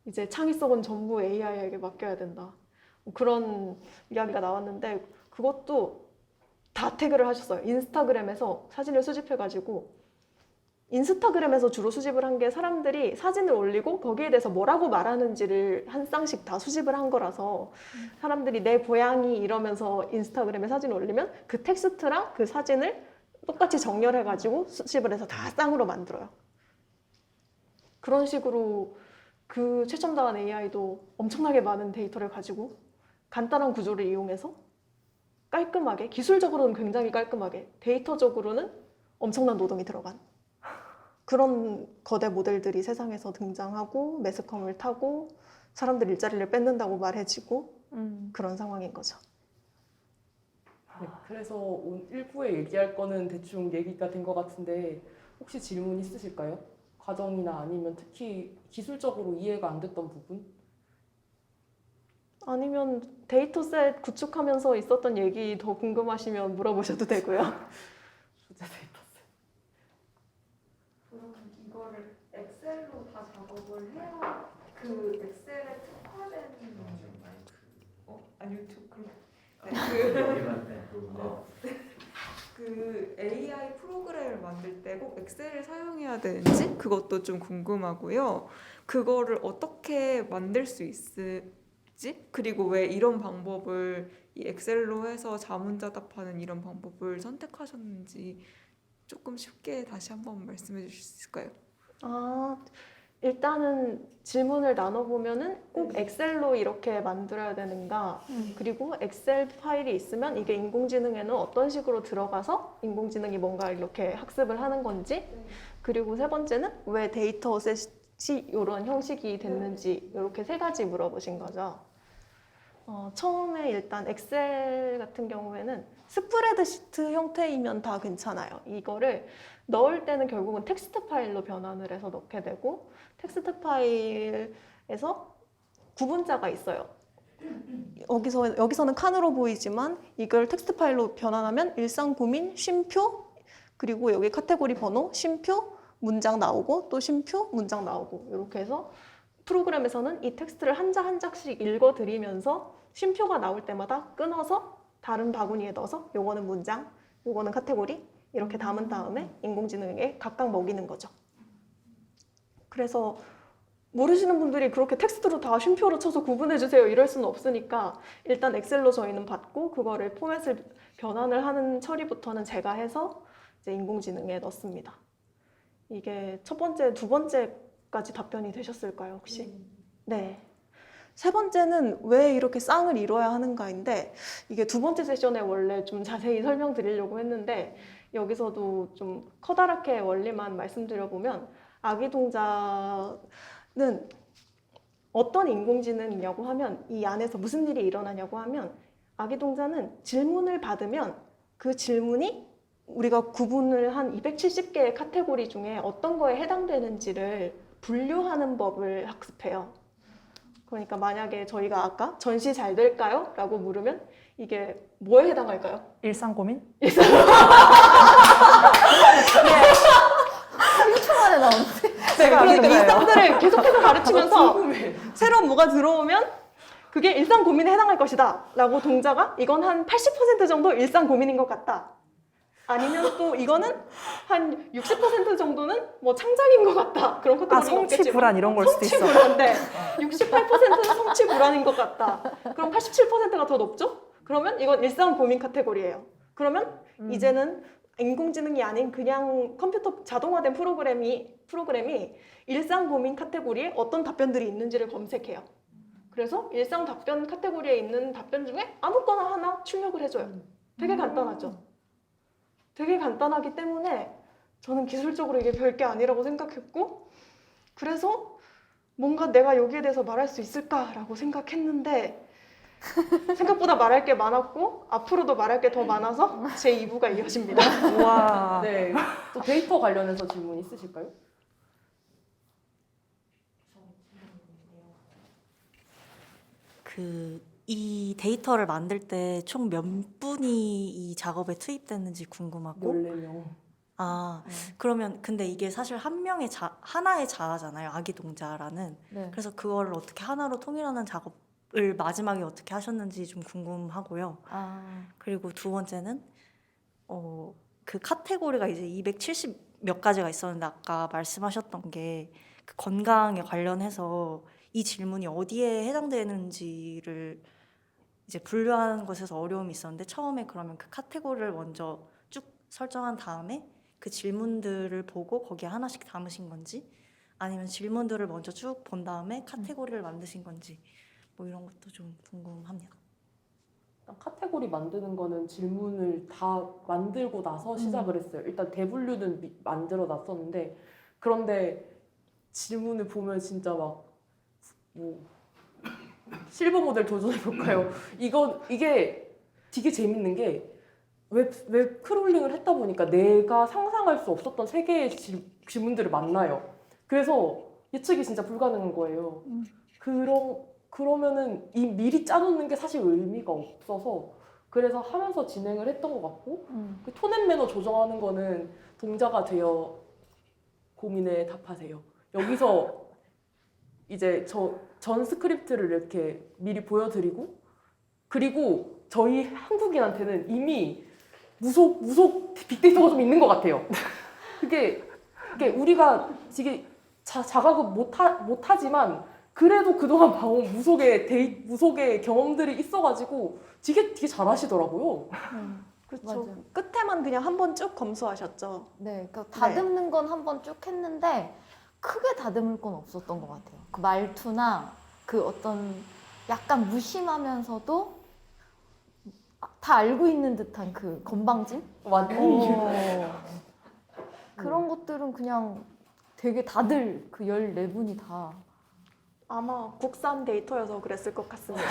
이제 창의성은 전부 AI에게 맡겨야 된다. 그런 이야기가 나왔는데 그것도 다 태그를 하셨어요. 인스타그램에서 사진을 수집해가지고 인스타그램에서 주로 수집을 한 게 사람들이 사진을 올리고 거기에 대해서 뭐라고 말하는지를 한 쌍씩 다 수집을 한 거라서 사람들이 내 고양이 이러면서 인스타그램에 사진을 올리면 그 텍스트랑 그 사진을 똑같이 정렬해가지고 수집을 해서 다 쌍으로 만들어요. 그런 식으로 그 최첨단한 AI도 엄청나게 많은 데이터를 가지고 간단한 구조를 이용해서 깔끔하게, 기술적으로는 굉장히 깔끔하게, 데이터적으로는 엄청난 노동이 들어간 그런 거대 모델들이 세상에서 등장하고 매스컴을 타고 사람들 일자리를 뺏는다고 말해지고 그런 상황인 거죠. 네, 그래서 오늘 1부에 얘기할 거는 대충 얘기가 된 것 같은데 혹시 질문 있으실까요? 과정이나 아니면 특히 기술적으로 이해가 안 됐던 부분? 아니면 데이터셋 구축하면서 있었던 얘기 더 궁금하시면 물어보셔도 되고요. 소재 데이터셋. 그럼 이거를 엑셀로 다 작업을 해야 그 엑셀에 특화된 유튜브 그 AI 프로그램을 만들 때 꼭 엑셀을 사용해야 되는지 그것도 좀 궁금하고요. 그거를 어떻게 만들 수 있을지 그리고 왜 이런 방법을 이 엑셀로 해서 자문자답하는 이런 방법을 선택하셨는지 조금 쉽게 다시 한번 말씀해 주실 수 있을까요? 일단은 질문을 나눠보면은 꼭 엑셀로 이렇게 만들어야 되는가, 그리고 엑셀 파일이 있으면 이게 인공지능에는 어떤 식으로 들어가서 인공지능이 뭔가 이렇게 학습을 하는 건지, 그리고 세 번째는 왜 데이터셋이 이런 형식이 됐는지, 이렇게 세 가지 물어보신 거죠. 처음에 일단 엑셀 같은 경우에는 스프레드시트 형태이면 다 괜찮아요. 이거를 넣을 때는 결국은 텍스트 파일로 변환을 해서 넣게 되고, 텍스트 파일에서 구분자가 있어요. 여기서는 칸으로 보이지만 이걸 텍스트 파일로 변환하면 일상 고민, 쉼표, 그리고 여기 카테고리 번호, 쉼표, 문장 나오고 또 쉼표, 문장 나오고 이렇게 해서 프로그램에서는 이 텍스트를 한자 한자씩 읽어드리면서 쉼표가 나올 때마다 끊어서 다른 바구니에 넣어서 요거는 문장, 요거는 카테고리 이렇게 담은 다음에 인공지능에게 각각 먹이는 거죠. 그래서 모르시는 분들이 그렇게 텍스트로 다 쉼표로 쳐서 구분해주세요 이럴 수는 없으니까 일단 엑셀로 저희는 받고 그거를 포맷을 변환을 하는 처리부터는 제가 해서 이제 인공지능에 넣습니다. 이게 첫 번째, 두 번째까지 답변이 되셨을까요 혹시? 네. 세 번째는 왜 이렇게 쌍을 이뤄야 하는가인데 이게 두 번째 세션에 원래 좀 자세히 설명드리려고 했는데 여기서도 좀 커다랗게 원리만 말씀드려보면 아기 동자는 어떤 인공지능이냐고 하면 이 안에서 무슨 일이 일어나냐고 하면 아기 동자는 질문을 받으면 그 질문이 우리가 구분을 한 270개의 카테고리 중에 어떤 거에 해당되는지를 분류하는 법을 학습해요. 그러니까 만약에 저희가 아까 전시 잘 될까요? 라고 물으면 이게 뭐에 해당할까요? 일상 고민? 1초 만에 나오는데. 네, 그러니까 그래요. 일상들을 계속해서 가르치면서 궁금해. 새로운 뭐가 들어오면 그게 일상 고민에 해당할 것이다 라고 동자가 이건 한 80% 정도 일상 고민인 것 같다. 아니면 또 이거는 한 60% 정도는 뭐 창작인 것 같다. 그런 것도 성취 불안 이런 걸 수도 있어. 성취 불안인데 68%는 성취 불안인 것 같다. 그럼 87%가 더 높죠? 그러면 이건 일상 고민 카테고리예요. 그러면 이제는 인공지능이 아닌 그냥 컴퓨터 자동화된 프로그램이 일상 고민 카테고리에 어떤 답변들이 있는지를 검색해요. 그래서 일상 답변 카테고리에 있는 답변 중에 아무거나 하나 출력을 해줘요. 되게 간단하죠. 되게 간단하기 때문에 저는 기술적으로 이게 별게 아니라고 생각했고 그래서 뭔가 내가 여기에 대해서 말할 수 있을까라고 생각했는데 생각보다 말할 게 많았고 앞으로도 말할 게 더 많아서 제 2부가 이어집니다. 와. 네. 또 데이터 관련해서 질문 있으실까요? 이 데이터를 만들 때 총 몇 분이 이 작업에 투입됐는지 궁금하고 14명. 그러면 근데 이게 사실 하나의 자아잖아요. 아기 동자라는. 네. 그래서 그거를 어떻게 하나로 통일하는 작업을 마지막에 어떻게 하셨는지 좀 궁금하고요. 그리고 두 번째는 그 카테고리가 이제 270 몇 가지가 있었는데 아까 말씀하셨던 게 그 건강에 관련해서 이 질문이 어디에 해당되는지를 이제 분류하는 것에서 어려움이 있었는데 처음에 그러면 그 카테고리를 먼저 쭉 설정한 다음에 그 질문들을 보고 거기에 하나씩 담으신 건지 아니면 질문들을 먼저 쭉 본 다음에 카테고리를 만드신 건지 뭐 이런 것도 좀 궁금합니다. 일단 카테고리 만드는 거는 질문을 다 만들고 나서 시작을 했어요. 일단 대분류는 만들어 놨었는데 그런데 질문을 보면 진짜 막 뭐 실버 모델 도전해 볼까요? 이게 되게 재밌는 게 웹 크롤링을 했다 보니까 내가 상상할 수 없었던 세계의 질문들을 만나요. 그래서 예측이 진짜 불가능한 거예요. 그러면은 이 미리 짜놓는 게 사실 의미가 없어서 그래서 하면서 진행을 했던 것 같고 그 톤 앤 매너 조정하는 거는 동자가 되어 고민에 답하세요. 여기서 이제 전 스크립트를 이렇게 미리 보여드리고 그리고 저희 한국인한테는 이미 무속 빅데이터가 좀 있는 것 같아요. 그게 우리가 되게 자각은 못하지만 그래도 그동안 봐온 무속의 경험들이 있어가지고 되게 잘하시더라고요. 그렇죠. 맞아요. 끝에만 그냥 한번 쭉 검수하셨죠. 네, 그러니까 다듬는 건 한 번 쭉 했는데 크게 다듬을 건 없었던 것 같아요. 그 말투나 그 어떤 약간 무심하면서도 다 알고 있는 듯한 그 건방짐? 그런 것들은 그냥 되게 다들 그 14분이 다 아마 국산 데이터여서 그랬을 것 같습니다.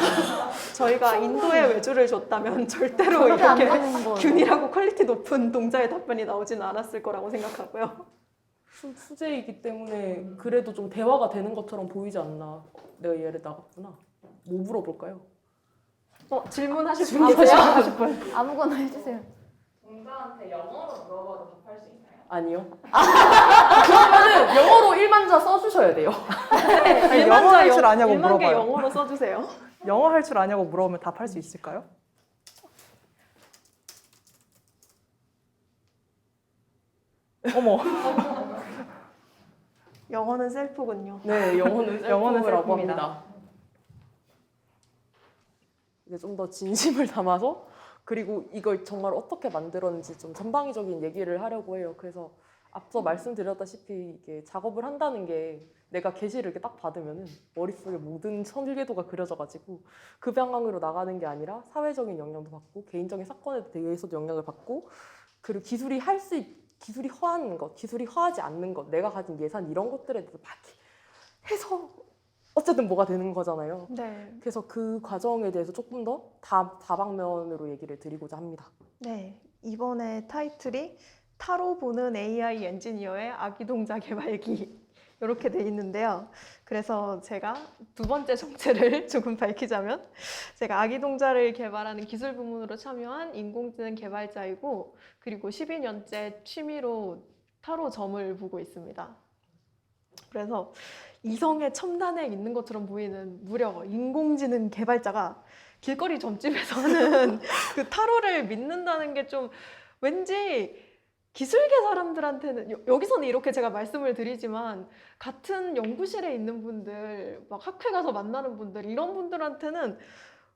저희가 인도에 외주를 줬다면 절대로 절대 안 이렇게 되는 거예요. 균일하고 퀄리티 높은 동자의 답변이 나오지는 않았을 거라고 생각하고요. 수제이기 때문에 그래도 좀 대화가 되는 것처럼 보이지 않나. 내가 얘를 나갔구나. 뭐 물어볼까요? 질문하실 분 계세요? 아무거나 해주세요. 동자한테 영어로 물어봐도 답할 수 있나요? 아니요. 그러면은 영어로 일만자 써주셔야 돼요. 아니, 영어 할 줄 아냐고 1만 개 물어봐요. 영어로 써주세요. 영어 할 줄 아냐고 물어보면 답할 수 있을까요? 어머, 영어는 셀프군요. 네, 영어는 영어는 셀프라고 셀프입니다. 합니다. 이제 좀 더 진심을 담아서 그리고 이걸 정말 어떻게 만들었는지 좀 전방위적인 얘기를 하려고 해요. 그래서 앞서 말씀드렸다시피 이게 작업을 한다는 게 내가 게시를 이렇게 딱 받으면은 머릿속에 모든 설계도가 그려져가지고 그 방향으로 나가는 게 아니라 사회적인 영향도 받고 개인적인 사건에 대해서도 영향을 받고 그리고 기술이 허한 것, 기술이 허하지 않는 것, 내가 가진 예산 이런 것들에 대해서 막 해서 어쨌든 뭐가 되는 거잖아요. 네. 그래서 그 과정에 대해서 조금 더 다방면으로 얘기를 드리고자 합니다. 네. 이번에 타이틀이 타로 보는 AI 엔지니어의 아기동자 개발기 이렇게 돼 있는데요. 그래서 제가 두 번째 정체를 조금 밝히자면 제가 아기동자를 개발하는 기술 부문으로 참여한 인공지능 개발자이고 그리고 12년째 취미로 타로점을 보고 있습니다. 그래서 이성의 첨단에 있는 것처럼 보이는 무려 인공지능 개발자가 길거리 점집에서 하는 그 타로를 믿는다는 게 좀 왠지 기술계 사람들한테는 여기서는 이렇게 제가 말씀을 드리지만 같은 연구실에 있는 분들, 막 학회 가서 만나는 분들 이런 분들한테는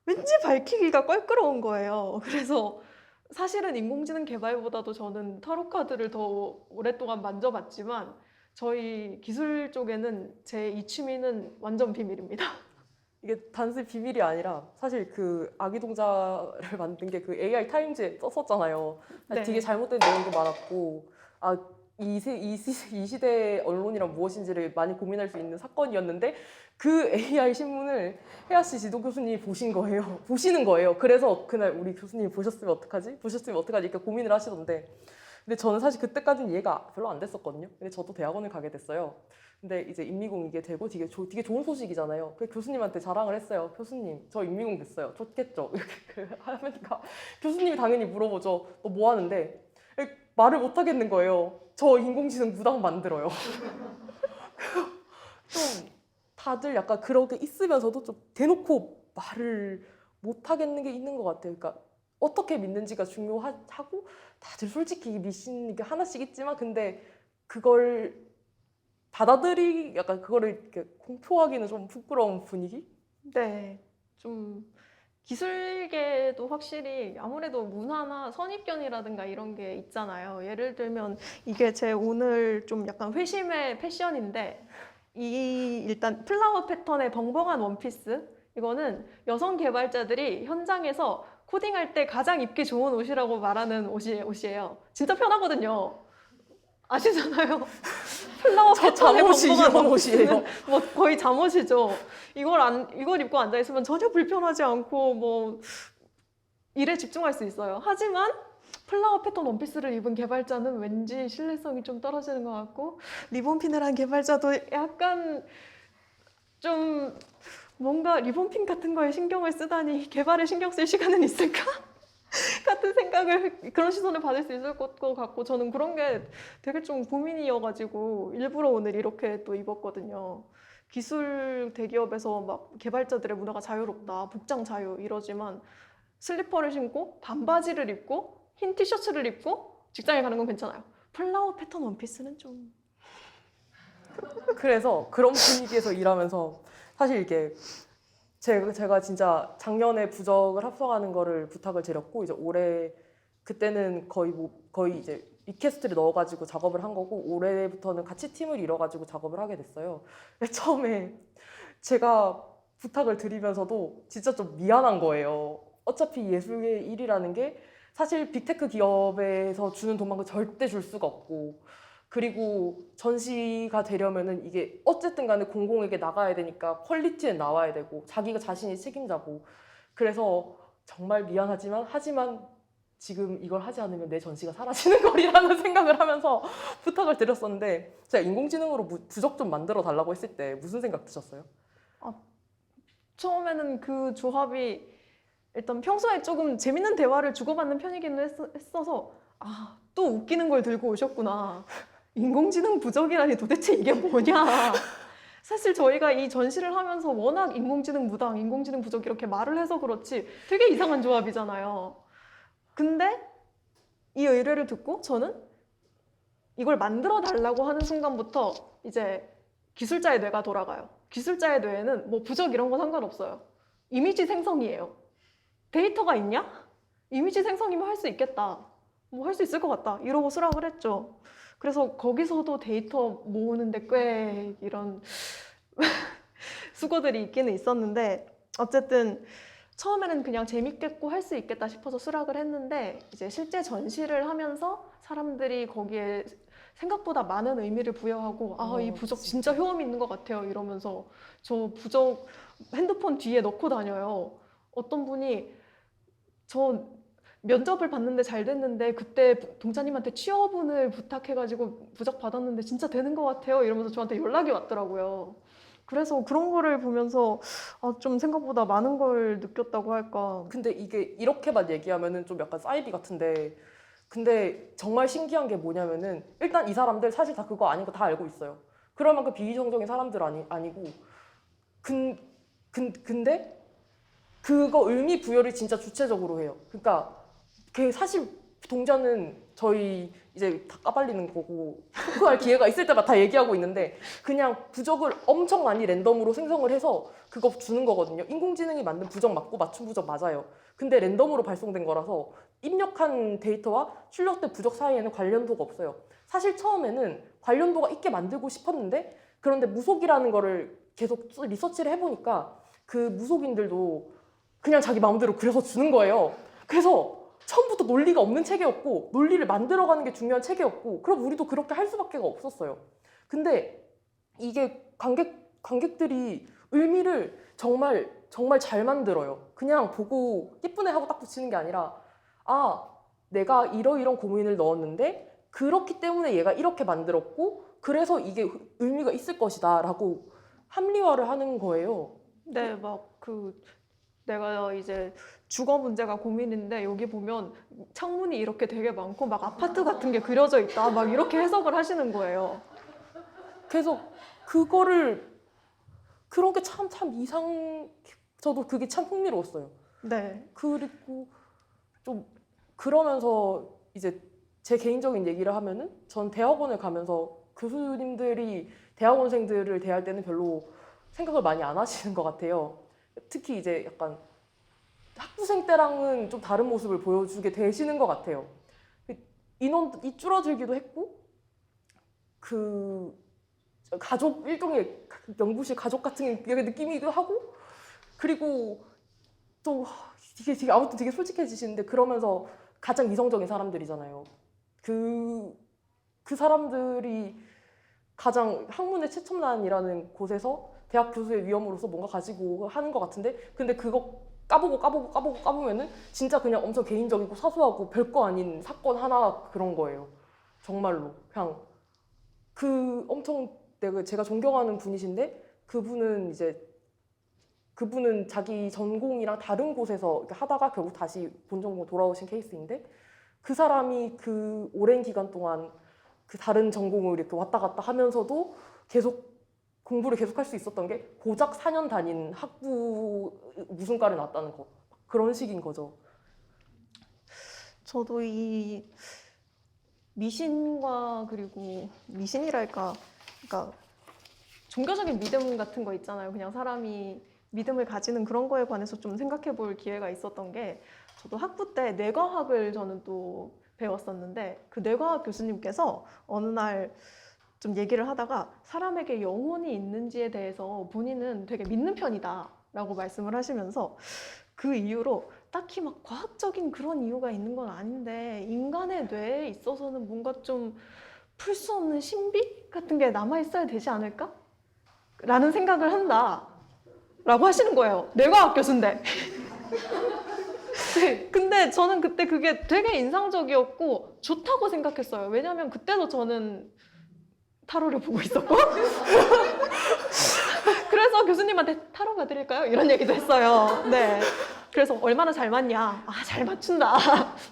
왠지 밝히기가 껄끄러운 거예요. 그래서 사실은 인공지능 개발보다도 저는 타로 카드를 더 오랫동안 만져봤지만 저희 기술 쪽에는 제 이 취미는 완전 비밀입니다. 이게 단순히 비밀이 아니라 사실 그 아기동자를 만든 게 그 AI 타임즈에 썼었잖아요. 네. 되게 잘못된 내용도 많았고 이 시대의 언론이란 무엇인지를 많이 고민할 수 있는 사건이었는데 그 AI 신문을 혜아 씨 지도 교수님이 보시는 거예요. 그래서 그날 우리 교수님이 보셨으면 어떡하지 이렇게 고민을 하시던데 근데 저는 사실 그때까지는 이해가 별로 안 됐었거든요. 근데 저도 대학원을 가게 됐어요. 근데 이제 인미공 이게 되고 되게 좋은 소식이잖아요. 그래서 교수님한테 자랑을 했어요. 교수님, 저 인미공 됐어요. 좋겠죠? 이렇게 하니까 교수님이 당연히 물어보죠. 너 뭐 하는데? 말을 못 하겠는 거예요. 저 인공지능 무당 만들어요. 좀 다들 약간 그렇게 있으면서도 좀 대놓고 말을 못 하겠는 게 있는 것 같아요. 그러니까 어떻게 믿는지가 중요하고 다들 솔직히 미신 게 하나씩 있지만 근데 그걸 약간 그거를 이렇게 공표하기는 좀 부끄러운 분위기? 네, 좀 기술계도 확실히 아무래도 문화나 선입견이라든가 이런 게 있잖아요. 예를 들면 이게 제 오늘 좀 약간 회심의 패션인데 일단 플라워 패턴의 벙벙한 원피스 이거는 여성 개발자들이 현장에서 코딩할 때 가장 입기 좋은 옷이라고 말하는 옷이에요. 진짜 편하거든요. 아시잖아요. 플라워 패턴의 잠옷이 벙벙한 이런 원피스는 옷이에요. 뭐 거의 잠옷이죠. 이걸 입고 앉아 있으면 전혀 불편하지 않고 뭐 일에 집중할 수 있어요. 하지만 플라워 패턴 원피스를 입은 개발자는 왠지 신뢰성이 좀 떨어지는 것 같고 리본핀을 한 개발자도 약간 좀 뭔가 리본핀 같은 거에 신경을 쓰다니 개발에 신경 쓸 시간은 있을까? 같은 그런 시선을 받을 수 있을 것 같고 저는 그런 게 되게 좀 고민이어가지고 일부러 오늘 이렇게 또 입었거든요. 기술 대기업에서 막 개발자들의 문화가 자유롭다, 복장 자유 이러지만 슬리퍼를 신고 반바지를 입고 흰 티셔츠를 입고 직장에 가는 건 괜찮아요. 플라워 패턴 원피스는 좀... 그래서 그런 분위기에서 일하면서 사실 이게 제가 진짜 작년에 부적을 합성하는 거를 부탁을 드렸고 이제 올해 그때는 거의 이제 리퀘스트를 넣어가지고 작업을 한 거고 올해부터는 같이 팀을 이뤄가지고 작업을 하게 됐어요. 처음에 제가 부탁을 드리면서도 진짜 좀 미안한 거예요. 어차피 예술의 일이라는 게 사실 빅테크 기업에서 주는 돈만큼 절대 줄 수가 없고 그리고 전시가 되려면은 이게 어쨌든 간에 공공에게 나가야 되니까 퀄리티는 나와야 되고 자기가 자신이 책임자고 그래서 정말 하지만 지금 이걸 하지 않으면 내 전시가 사라지는 거리라는 생각을 하면서 부탁을 드렸었는데 제가 인공지능으로 부적 좀 만들어 달라고 했을 때 무슨 생각 드셨어요? 처음에는 그 조합이 일단 평소에 조금 재밌는 대화를 주고받는 편이기는 했어서 또 웃기는 걸 들고 오셨구나. 인공지능 부적이라니 도대체 이게 뭐냐. 사실 저희가 이 전시를 하면서 워낙 인공지능 무당, 인공지능 부적 이렇게 말을 해서 그렇지 되게 이상한 조합이잖아요. 근데 이 의뢰를 듣고 저는 이걸 만들어 달라고 하는 순간부터 이제 기술자의 뇌가 돌아가요. 기술자의 뇌에는 뭐 부적 이런 거 상관없어요. 이미지 생성이에요. 데이터가 있냐? 이미지 생성이면 할 수 있겠다. 뭐 할 수 있을 것 같다. 이러고 수락을 했죠. 그래서 거기서도 데이터 모으는데 꽤 이런 수고들이 있기는 있었는데 어쨌든 처음에는 그냥 재밌겠고 할 수 있겠다 싶어서 수락을 했는데 이제 실제 전시를 하면서 사람들이 거기에 생각보다 많은 의미를 부여하고 이 부적 진짜 효험이 있는 것 같아요 이러면서 저 부적 핸드폰 뒤에 넣고 다녀요. 어떤 분이 저 면접을 봤는데 잘 됐는데 그때 동자님한테 취업운을 부탁해가지고 부적 받았는데 진짜 되는 것 같아요 이러면서 저한테 연락이 왔더라고요. 그래서 그런 거를 보면서 좀 생각보다 많은 걸 느꼈다고 할까. 근데 이게 이렇게만 얘기하면은 좀 약간 사이비 같은데, 근데 정말 신기한 게 뭐냐면은 일단 이 사람들 사실 다 그거 아닌 거 다 알고 있어요. 그럴 만큼 비이성적인 사람들 아니고 근데 그거 의미 부여를 진짜 주체적으로 해요. 그러니까 그 사실 동자는 저희 이제 다 까발리는 거고 토크할 기회가 있을 때마다 다 얘기하고 있는데 그냥 부적을 엄청 많이 랜덤으로 생성을 해서 그거 주는 거거든요. 인공지능이 만든 부적 맞고 맞춤 부적 맞아요. 근데 랜덤으로 발송된 거라서 입력한 데이터와 출력된 부적 사이에는 관련도가 없어요. 사실 처음에는 관련도가 있게 만들고 싶었는데 그런데 무속이라는 거를 계속 리서치를 해보니까 그 무속인들도 그냥 자기 마음대로 그려서 주는 거예요. 그래서 처음부터 논리가 없는 체계였고 논리를 만들어가는 게 중요한 체계였고 그럼 우리도 그렇게 할 수밖에 없었어요. 근데 이게 관객들이 의미를 정말 잘 만들어요. 그냥 보고 예쁘네 하고 딱 붙이는 게 아니라 내가 이런 고민을 넣었는데 그렇기 때문에 얘가 이렇게 만들었고 그래서 이게 의미가 있을 것이다 라고 합리화를 하는 거예요. 네, 내가 이제 주거 문제가 고민인데 여기 보면 창문이 이렇게 되게 많고 막 아파트 같은 게 그려져 있다 막 이렇게 해석을 하시는 거예요. 그래서 그런 게 참 저도 그게 참 흥미로웠어요. 네. 그리고 좀 그러면서 이제 제 개인적인 얘기를 하면은 전 대학원을 가면서 교수님들이 대학원생들을 대할 때는 별로 생각을 많이 안 하시는 것 같아요. 특히 이제 약간 학부생 때랑은 좀 다른 모습을 보여주게 되시는 것 같아요. 인원이 줄어들기도 했고 그 가족 일종의 연구실 가족 같은 느낌이기도 하고 그리고 또 되게 아무튼 되게 솔직해지시는데 그러면서 가장 이성적인 사람들이잖아요. 그 사람들이 가장 학문의 최첨단이라는 곳에서 대학 교수의 위험으로서 뭔가 가지고 하는 것 같은데 근데 그거 까보면은 진짜 그냥 엄청 개인적이고 사소하고 별거 아닌 사건 하나 그런 거예요. 정말로 그냥 엄청 제가 존경하는 분이신데 그분은 자기 전공이랑 다른 곳에서 이렇게 하다가 결국 다시 본 전공 돌아오신 케이스인데 그 사람이 그 오랜 기간 동안 그 다른 전공을 이렇게 왔다 갔다 하면서도 계속 공부를 계속할 수 있었던 게 고작 4년 다닌 학부 무슨과를 나왔다는 거 그런 식인 거죠. 저도 이 미신과 그리고 미신이랄까 그러니까 종교적인 믿음 같은 거 있잖아요. 그냥 사람이 믿음을 가지는 그런 거에 관해서 좀 생각해 볼 기회가 있었던 게 저도 학부 때 뇌과학을 저는 또 배웠었는데 그 뇌과학 교수님께서 어느 날 좀 얘기를 하다가 사람에게 영혼이 있는지에 대해서 본인은 되게 믿는 편이다 라고 말씀을 하시면서 그 이후로 딱히 막 과학적인 그런 이유가 있는 건 아닌데 인간의 뇌에 있어서는 뭔가 좀 풀 수 없는 신비 같은 게 남아있어야 되지 않을까? 라는 생각을 한다 라고 하시는 거예요. 뇌과학 교수인데. 근데 저는 그때 그게 되게 인상적이었고 좋다고 생각했어요. 왜냐면 그때도 저는 타로를 보고 있었고 그래서 교수님한테 타로 봐드릴까요? 이런 얘기도 했어요. 네. 그래서 얼마나 잘 맞냐? 잘 맞춘다.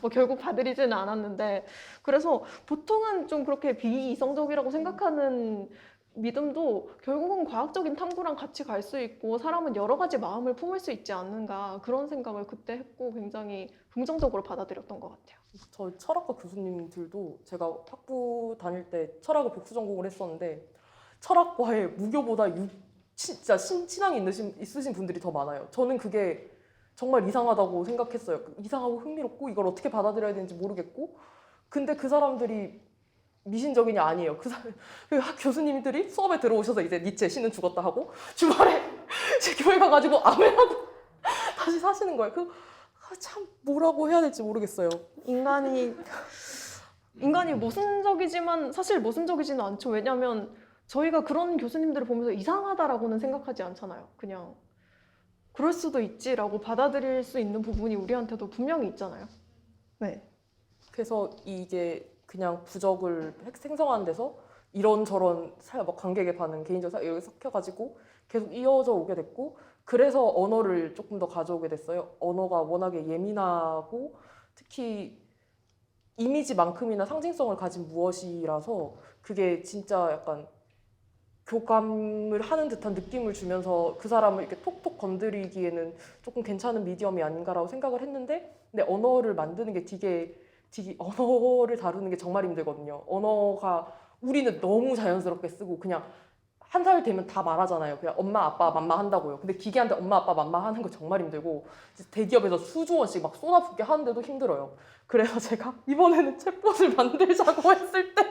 뭐 결국 봐드리지는 않았는데 그래서 보통은 좀 그렇게 비이성적이라고 생각하는 믿음도 결국은 과학적인 탐구랑 같이 갈 수 있고 사람은 여러 가지 마음을 품을 수 있지 않는가 그런 생각을 그때 했고 굉장히 긍정적으로 받아들였던 것 같아요. 저 철학과 교수님들도 제가 학부 다닐 때 철학을 복수 전공을 했었는데 철학과에 무교보다 진짜 친함이 있으신 분들이 더 많아요. 저는 그게 정말 이상하다고 생각했어요. 이상하고 흥미롭고 이걸 어떻게 받아들여야 되는지 모르겠고 근데 그 사람들이 미신적이냐 아니에요. 그 교수님들이 수업에 들어오셔서 이제 니체 신은 죽었다 하고 주말에 교회 가가지고 아멘하고 다시 사시는 거예요. 참 뭐라고 해야 될지 모르겠어요. 인간이 모순적이지만 사실 모순적이지는 않죠. 왜냐하면 저희가 그런 교수님들을 보면서 이상하다라고는 생각하지 않잖아요. 그냥 그럴 수도 있지라고 받아들일 수 있는 부분이 우리한테도 분명히 있잖아요. 네. 그래서 이게 그냥 부적을 생성하는 데서 이런저런 막 관객의 반응, 개인적 사연 여기 섞여가지고 계속 이어져 오게 됐고 그래서 언어를 조금 더 가져오게 됐어요. 언어가 워낙에 예민하고 특히 이미지만큼이나 상징성을 가진 무엇이라서 그게 진짜 약간 교감을 하는 듯한 느낌을 주면서 그 사람을 이렇게 톡톡 건드리기에는 조금 괜찮은 미디엄이 아닌가라고 생각을 했는데 근데 언어를 만드는 게 되게 언어를 다루는 게 정말 힘들거든요. 언어가 우리는 너무 자연스럽게 쓰고 그냥 한 살 되면 다 말하잖아요. 그냥 엄마 아빠 맘마 한다고요. 근데 기계한테 엄마 아빠 맘마 하는 거 정말 힘들고 대기업에서 수조 원씩 막 쏟아붓게 하는데도 힘들어요. 그래서 제가 이번에는 챗봇을 만들자고 했을 때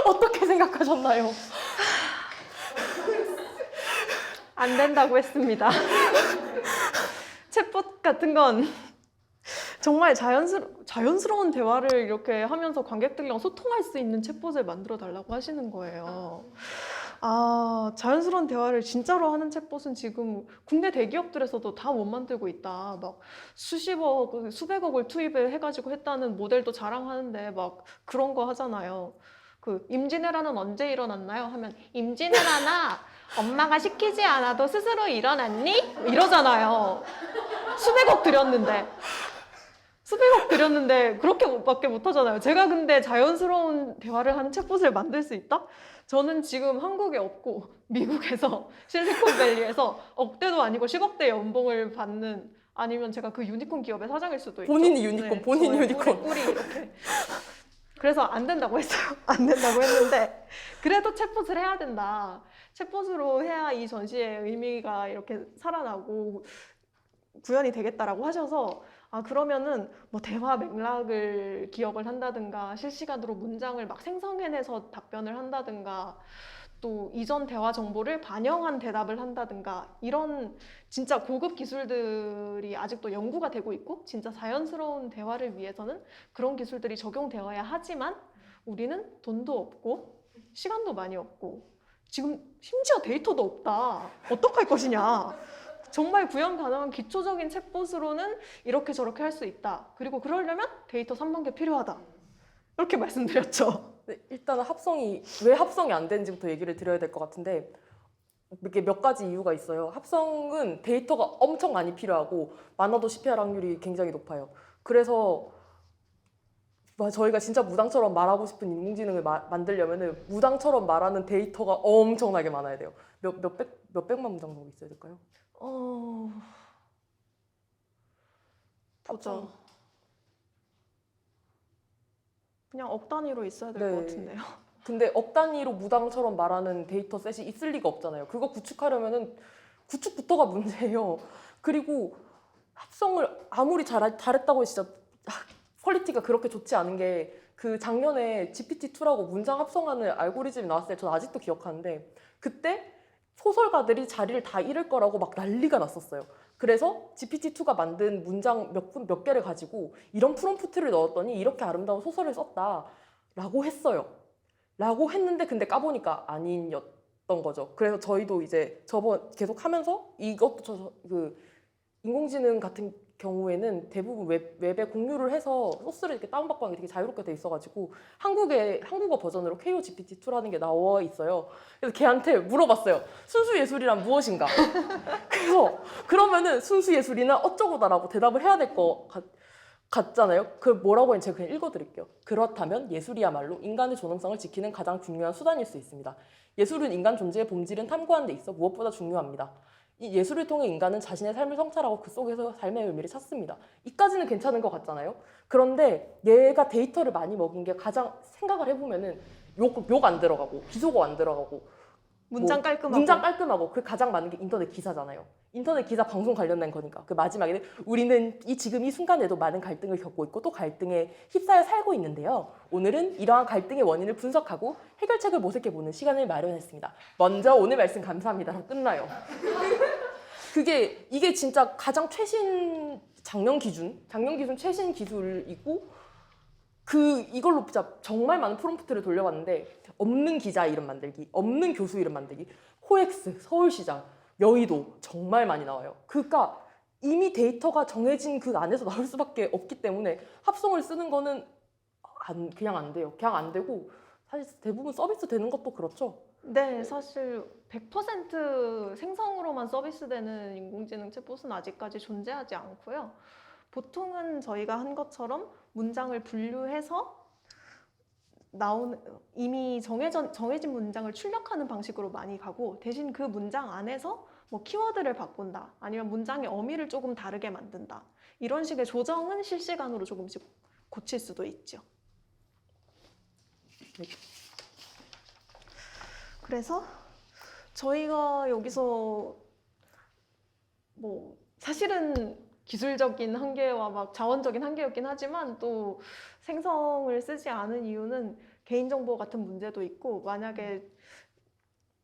어떻게 생각하셨나요? 안 된다고 했습니다. 챗봇 같은 건 정말 자연스러운 대화를 이렇게 하면서 관객들이랑 소통할 수 있는 챗봇을 만들어 달라고 하시는 거예요. 아, 자연스러운 대화를 진짜로 하는 챗봇은 지금 국내 대기업들에서도 다 못 만들고 있다. 막 수십억, 수백억을 투입을 해가지고 했다는 모델도 자랑하는데 막 그런 거 하잖아요. 그 임진왜란은 언제 일어났나요? 하면 임진왜란아 엄마가 시키지 않아도 스스로 일어났니? 이러잖아요. 수백억 들였는데 그렇게밖에 못하잖아요. 제가 근데 자연스러운 대화를 하는 챗봇을 만들 수 있다? 저는 지금 한국에 없고 미국에서 실리콘밸리에서 억대도 아니고 10억대 연봉을 받는 아니면 제가 그 유니콘 기업의 사장일 수도 있죠. 본인이 유니콘, 본인이 저의 유니콘. 꿀이 이렇게. 그래서 안 된다고 했어요. 안 된다고 했는데 그래도 챗봇을 해야 된다. 챗봇으로 해야 이 전시의 의미가 이렇게 살아나고 구현이 되겠다라고 하셔서 아 그러면은 뭐 대화 맥락을 기억을 한다든가 실시간으로 문장을 막 생성해내서 답변을 한다든가 또 이전 대화 정보를 반영한 대답을 한다든가 이런 진짜 고급 기술들이 아직도 연구가 되고 있고 진짜 자연스러운 대화를 위해서는 그런 기술들이 적용되어야 하지만 우리는 돈도 없고 시간도 많이 없고 지금 심지어 데이터도 없다. 어떡할 것이냐. 정말 구현 가능한 기초적인 챗봇으로는 이렇게 저렇게 할 수 있다. 그리고 그러려면 데이터 3만 개 필요하다. 이렇게 말씀드렸죠. 네, 일단은 왜 합성이 안 되는지부터 얘기를 드려야 될 것 같은데 이게 몇 가지 이유가 있어요. 합성은 데이터가 엄청 많이 필요하고 많아도 실패할 확률이 굉장히 높아요. 그래서 저희가 진짜 무당처럼 말하고 싶은 인공지능을 만들려면은 무당처럼 말하는 데이터가 엄청나게 많아야 돼요. 몇백만 문장 정도 있어야 될까요? 보자. 그냥 억 단위로 있어야 될 것 네. 같은데요. 근데 억 단위로 무당처럼 말하는 데이터 셋이 있을 리가 없잖아요. 그거 구축하려면은 구축부터가 문제예요. 그리고 합성을 아무리 잘했다고 진짜 퀄리티가 그렇게 좋지 않은 게 그 작년에 GPT-2라고 문장 합성하는 알고리즘이 나왔을 때 저는 아직도 기억하는데 그때 소설가들이 자리를 다 잃을 거라고 막 난리가 났었어요. 그래서 GPT-2가 만든 문장 몇 개를 가지고 이런 프롬프트를 넣었더니 이렇게 아름다운 소설을 썼다라고 했어요. 라고 했는데 근데 까보니까 아니었던 거죠. 그래서 저희도 이제 계속 하면서 이것도 그 인공지능 같은 경우에는 대부분 웹에 공유를 해서 소스를 이렇게 다운받고 하는 게 되게 자유롭게 돼 있어가지고 한국어 버전으로 KOGPT2라는 게 나와 있어요. 그래서 걔한테 물어봤어요. 순수 예술이란 무엇인가? 그래서 그러면은 순수 예술이나 어쩌고다라고 대답을 해야 될 거 같잖아요. 그 뭐라고 했는지 제가 그냥 읽어드릴게요. 그렇다면 예술이야말로 인간의 존엄성을 지키는 가장 중요한 수단일 수 있습니다. 예술은 인간 존재의 본질은 탐구하는 데 있어 무엇보다 중요합니다. 이 예술을 통해 인간은 자신의 삶을 성찰하고 그 속에서 삶의 의미를 찾습니다. 이까지는 괜찮은 것 같잖아요. 그런데 얘가 데이터를 많이 먹인 게 가장 생각을 해보면은 욕 안 들어가고 비속어 안 들어가고 문장 깔끔하고. 문장 깔끔하고 그 가장 많은 게 인터넷 기사잖아요. 인터넷 기사 방송 관련된 거니까 그 마지막에는 우리는 지금 이 순간에도 많은 갈등을 겪고 있고 또 갈등에 휩싸여 살고 있는데요. 오늘은 이러한 갈등의 원인을 분석하고 해결책을 모색해보는 시간을 마련했습니다. 먼저 오늘 말씀 감사합니다. 다 끝나요. 이게 진짜 가장 최신 작년 기준 최신 기술이고 이걸로 진짜 정말 많은 프롬프트를 돌려봤는데 없는 기자 이름 만들기, 없는 교수 이름 만들기, 코엑스, 서울시장, 여의도 정말 많이 나와요. 그러니까 이미 데이터가 정해진 그 안에서 나올 수밖에 없기 때문에 합성을 쓰는 거는 그냥 안 돼요. 그냥 안 되고 사실 대부분 서비스 되는 것도 그렇죠. 네, 사실 100% 생성으로만 서비스되는 인공지능 챗봇은 아직까지 존재하지 않고요. 보통은 저희가 한 것처럼 문장을 분류해서 이미 정해진 문장을 출력하는 방식으로 많이 가고 대신 그 문장 안에서 뭐 키워드를 바꾼다 아니면 문장의 어미를 조금 다르게 만든다 이런 식의 조정은 실시간으로 조금씩 고칠 수도 있죠. 그래서 저희가 여기서 뭐 사실은 기술적인 한계와 막 자원적인 한계였긴 하지만 또 생성을 쓰지 않은 이유는 개인정보 같은 문제도 있고 만약에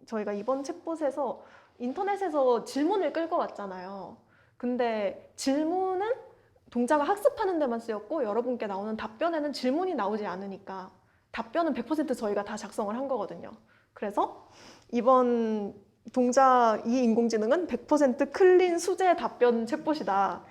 저희가 이번 챗봇에서 인터넷에서 질문을 끌고 왔잖아요. 근데 질문은 동작을 학습하는 데만 쓰였고 여러분께 나오는 답변에는 질문이 나오지 않으니까 답변은 100% 저희가 다 작성을 한 거거든요. 그래서 이번 이 인공지능은 100% 클린 수제 답변 챗봇이다.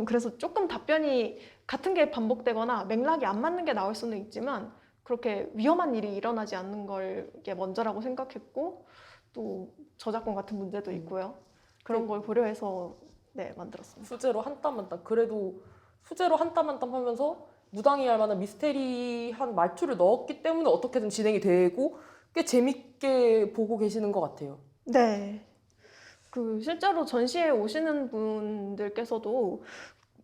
그래서 조금 답변이 같은 게 반복되거나 맥락이 안 맞는 게 나올 수는 있지만 그렇게 위험한 일이 일어나지 않는 걸 게 먼저라고 생각했고 또 저작권 같은 문제도 있고요. 그런 걸 고려해서 네, 만들었습니다. 수제로 한 땀 한 땀. 그래도 수제로 한 땀 한 땀 하면서 무당해할 만한 미스테리한 말투를 넣었기 때문에 어떻게든 진행이 되고 꽤 재밌게 보고 계시는 것 같아요. 네. 실제로 전시에 오시는 분들께서도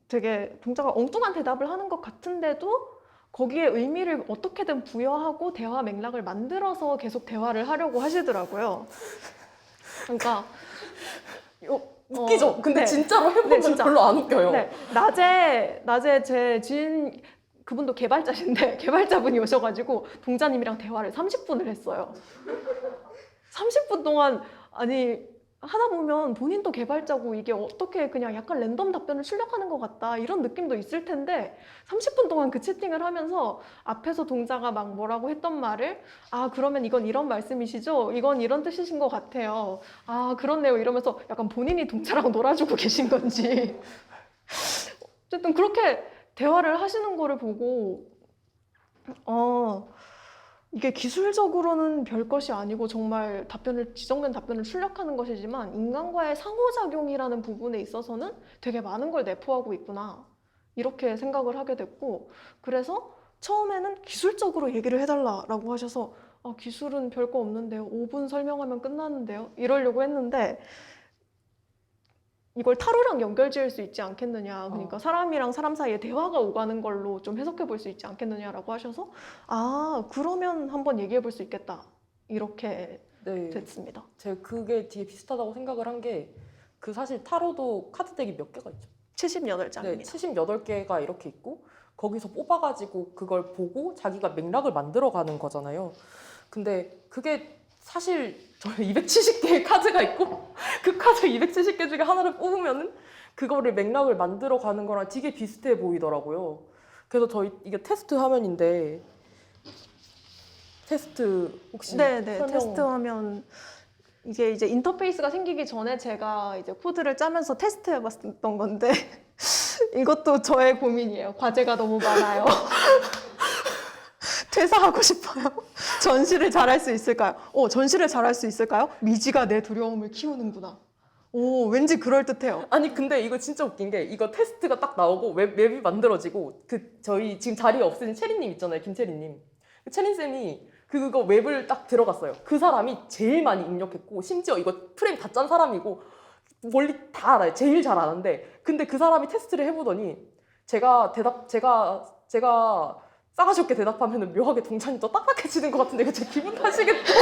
되게 동자가 엉뚱한 대답을 하는 것 같은데도 거기에 의미를 어떻게든 부여하고 대화 맥락을 만들어서 계속 대화를 하려고 하시더라고요. 그러니까 웃기죠? 근데 네. 진짜로 해보면 네, 진짜. 별로 안 웃겨요. 네, 낮에 제 지인 그분도 개발자신데 개발자분이 오셔가지고 동자님이랑 대화를 30분을 했어요. 30분 동안 하다 보면 본인도 개발자고 이게 어떻게 그냥 약간 랜덤 답변을 출력하는 것 같다 이런 느낌도 있을 텐데 30분 동안 그 채팅을 하면서 앞에서 동자가 막 뭐라고 했던 말을 그러면 이건 이런 말씀이시죠? 이건 이런 뜻이신 것 같아요. 그렇네요 이러면서 약간 본인이 동자랑 놀아주고 계신 건지 어쨌든 그렇게 대화를 하시는 거를 보고 이게 기술적으로는 별 것이 아니고 정말 지정된 답변을 출력하는 것이지만 인간과의 상호작용이라는 부분에 있어서는 되게 많은 걸 내포하고 있구나 이렇게 생각을 하게 됐고 그래서 처음에는 기술적으로 얘기를 해달라고 하셔서 기술은 별 거 없는데요 5분 설명하면 끝나는데요 이러려고 했는데 이걸 타로랑 연결 지을 수 있지 않겠느냐. 그러니까 사람이랑 사람 사이에 대화가 오가는 걸로 좀 해석해 볼 수 있지 않겠느냐라고 하셔서 그러면 한번 얘기해 볼 수 있겠다. 이렇게 네. 됐습니다. 제가 그게 되게 비슷하다고 생각을 한 게 사실 타로도 카드덱이 몇 개가 있죠? 78장입니다. 네, 78개가 이렇게 있고 거기서 뽑아가지고 그걸 보고 자기가 맥락을 만들어가는 거잖아요. 근데 그게 사실 저희 270개의 카드가 있고 그 카드 270개 중에 하나를 뽑으면은 그거를 맥락을 만들어가는 거랑 되게 비슷해 보이더라고요. 그래서 이게 테스트 화면인데 테스트 혹시 네네 설명... 테스트 화면 이게 이제 인터페이스가 생기기 전에 제가 이제 코드를 짜면서 테스트해봤던 건데 이것도 저의 고민이에요. 과제가 너무 많아요. 퇴사하고 싶어요. 전시를 잘할 수 있을까요? 전시를 잘할 수 있을까요? 미지가 내 두려움을 키우는구나. 왠지 그럴듯해요. 아니 근데 이거 진짜 웃긴 게 이거 테스트가 딱 나오고 웹이 만들어지고 저희 지금 자리에 없으신 체리님 있잖아요. 김체리님. 체리쌤이 그거 웹을 딱 들어갔어요. 그 사람이 제일 많이 입력했고 심지어 이거 프레임 다 짠 사람이고 원리 다 알아요. 제일 잘 아는데 근데 그 사람이 테스트를 해보더니 제가 싸가지 없게 대답하면 묘하게 동찬이 더 딱딱해지는 것 같은데 이거 제 기분 탓이겠죠?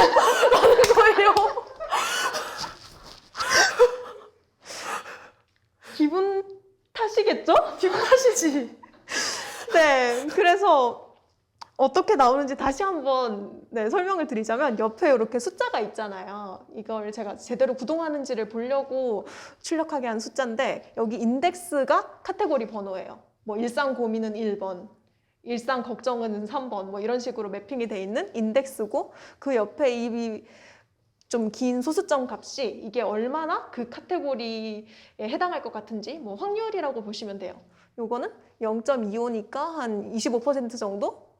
라는 거예요. 기분 탓이겠죠? 기분 탓이지. 네, 그래서 어떻게 나오는지 다시 한번 설명을 드리자면 옆에 이렇게 숫자가 있잖아요. 이걸 제가 제대로 구동하는지를 보려고 출력하게 한 숫자인데 여기 인덱스가 카테고리 번호예요. 뭐 일상 고민은 1번, 일상 걱정은 3번 뭐 이런 식으로 매핑이 돼 있는 인덱스고 그 옆에 이 좀 긴 소수점 값이 이게 얼마나 그 카테고리에 해당할 것 같은지 뭐 확률이라고 보시면 돼요. 요거는 0.25니까 한 25% 정도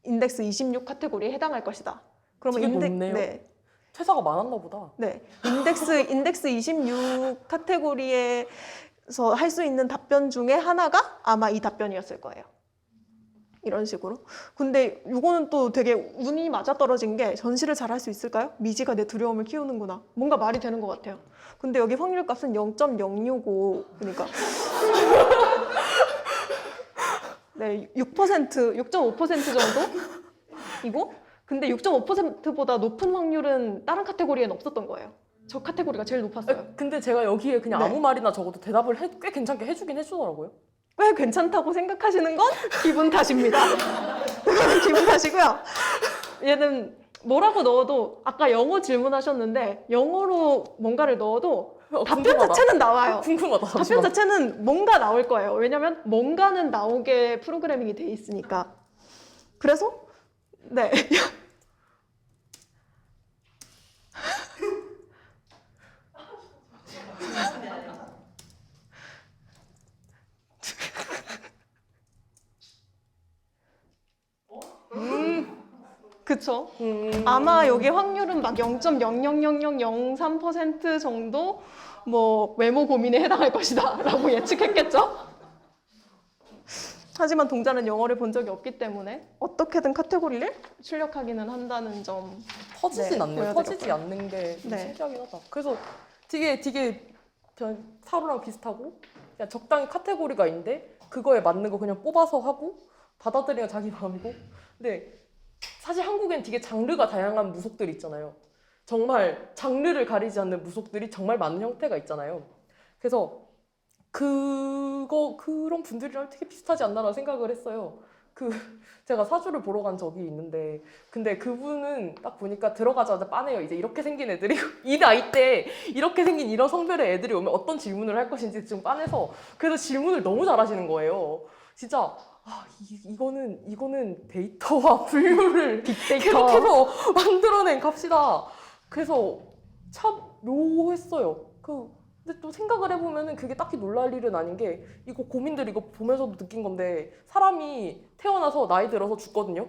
인덱스 26 카테고리에 해당할 것이다. 그러면 되게 높네요. 네. 퇴사가 많았나 보다. 네. 인덱스 26 카테고리에서 할 수 있는 답변 중에 하나가 아마 이 답변이었을 거예요. 이런 식으로. 근데 이거는 또 되게 운이 맞아떨어진 게 전시를 잘 할 수 있을까요? 미지가 내 두려움을 키우는구나. 뭔가 말이 되는 것 같아요. 근데 여기 확률값은 0.065 그러니까 네, 6.5% 정도이고 근데 6.5%보다 높은 확률은 다른 카테고리에는 없었던 거예요. 저 카테고리가 제일 높았어요. 근데 제가 여기에 그냥 네. 아무 말이나 적어도 대답을 꽤 괜찮게 해주긴 해주더라고요. 왜 괜찮다고 생각하시는 건 기분 탓입니다. 그거는 기분 탓이고요. 얘는 뭐라고 넣어도 아까 영어 질문하셨는데 영어로 뭔가를 넣어도 답변 궁금하다. 자체는 나와요. 궁금하다. 답변 잠시만. 자체는 뭔가 나올 거예요. 왜냐면 뭔가는 나오게 프로그래밍이 돼 있으니까. 그래서 네. 그쵸? 아마 여기 확률은 막 0.000003% 정도 뭐 외모 고민에 해당할 것이다 라고 예측했겠죠? 하지만 동자는 영어를 본 적이 없기 때문에 어떻게든 카테고리를 출력하기는 한다는 점. 터지진 네, 않네요. 보여드렸고요. 터지지 않는 게 좀 네. 신기하긴 하다. 그래서 되게 그냥 사로랑 비슷하고 그냥 적당히 카테고리가 있는데 그거에 맞는 거 그냥 뽑아서 하고 받아들이면 자기 마음이고. 근데 사실 한국엔 되게 장르가 다양한 무속들이 있잖아요. 정말 장르를 가리지 않는 무속들이 정말 많은 형태가 있잖아요. 그래서 그런 분들이랑 되게 비슷하지 않나라는 생각을 했어요. 제가 사주를 보러 간 적이 있는데 근데 그분은 딱 보니까 들어가자마자 빠네요. 이제 이렇게 생긴 애들이 이 나이 때 이렇게 생긴 이런 성별의 애들이 오면 어떤 질문을 할 것인지 좀 빠내서 그래서 질문을 너무 잘하시는 거예요. 진짜 이거는 데이터와 분류를 빅데이터. 계속해서 만들어낸 값이다. 그래서 참 묘했어요. 근데 또 생각을 해보면은 그게 딱히 놀랄 일은 아닌 게 이거 고민들 이거 보면서도 느낀 건데 사람이 태어나서 나이 들어서 죽거든요.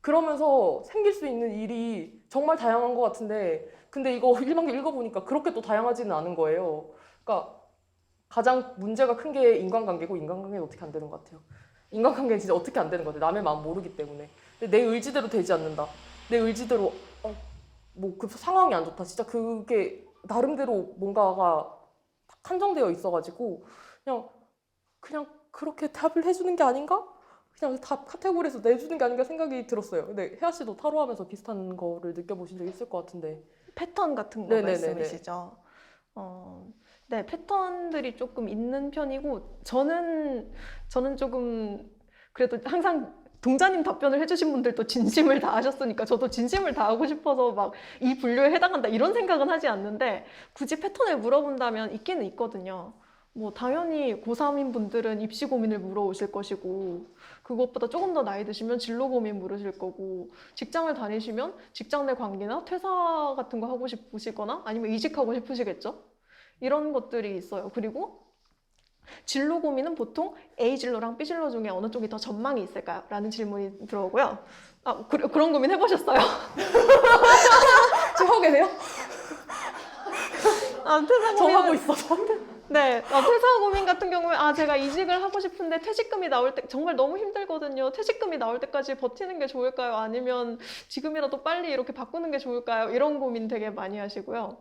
그러면서 생길 수 있는 일이 정말 다양한 것 같은데 근데 이거 1만 개 읽어보니까 그렇게 또 다양하지는 않은 거예요. 그러니까 가장 문제가 큰 게 인간관계고 인간관계는 어떻게 안 되는 것 같아요. 인간관계는 진짜 어떻게 안 되는 것 같아요. 남의 마음 모르기 때문에. 근데 내 의지대로 되지 않는다. 내 의지대로 뭐 그 상황이 안 좋다. 진짜 그게 나름대로 뭔가가 딱 한정되어 있어가지고 그냥 그렇게 답을 해주는 게 아닌가? 그냥 답 카테고리에서 내주는 게 아닌가 생각이 들었어요. 근데 혜아 씨도 타로하면서 비슷한 거를 느껴보신 적 있을 것 같은데. 패턴 같은 거 네네네네. 말씀이시죠? 네, 패턴들이 조금 있는 편이고 저는 조금 그래도 항상 동자님 답변을 해주신 분들도 진심을 다하셨으니까 저도 진심을 다하고 싶어서 막 이 분류에 해당한다 이런 생각은 하지 않는데 굳이 패턴을 물어본다면 있기는 있거든요. 뭐 당연히 고3인 분들은 입시 고민을 물어오실 것이고 그것보다 조금 더 나이 드시면 진로 고민 물으실 거고 직장을 다니시면 직장 내 관계나 퇴사 같은 거 하고 싶으시거나 아니면 이직하고 싶으시겠죠? 이런 것들이 있어요. 그리고 진로 고민은 보통 A 진로랑 B 진로 중에 어느 쪽이 더 전망이 있을까요? 라는 질문이 들어오고요. 그런 고민 해보셨어요? 지금 하고 계세요? 퇴사 저 고민 하고 있어서. 네, 퇴사 고민 같은 경우에 제가 이직을 하고 싶은데 퇴직금이 나올 때 정말 너무 힘들거든요. 퇴직금이 나올 때까지 버티는 게 좋을까요? 아니면 지금이라도 빨리 이렇게 바꾸는 게 좋을까요? 이런 고민 되게 많이 하시고요.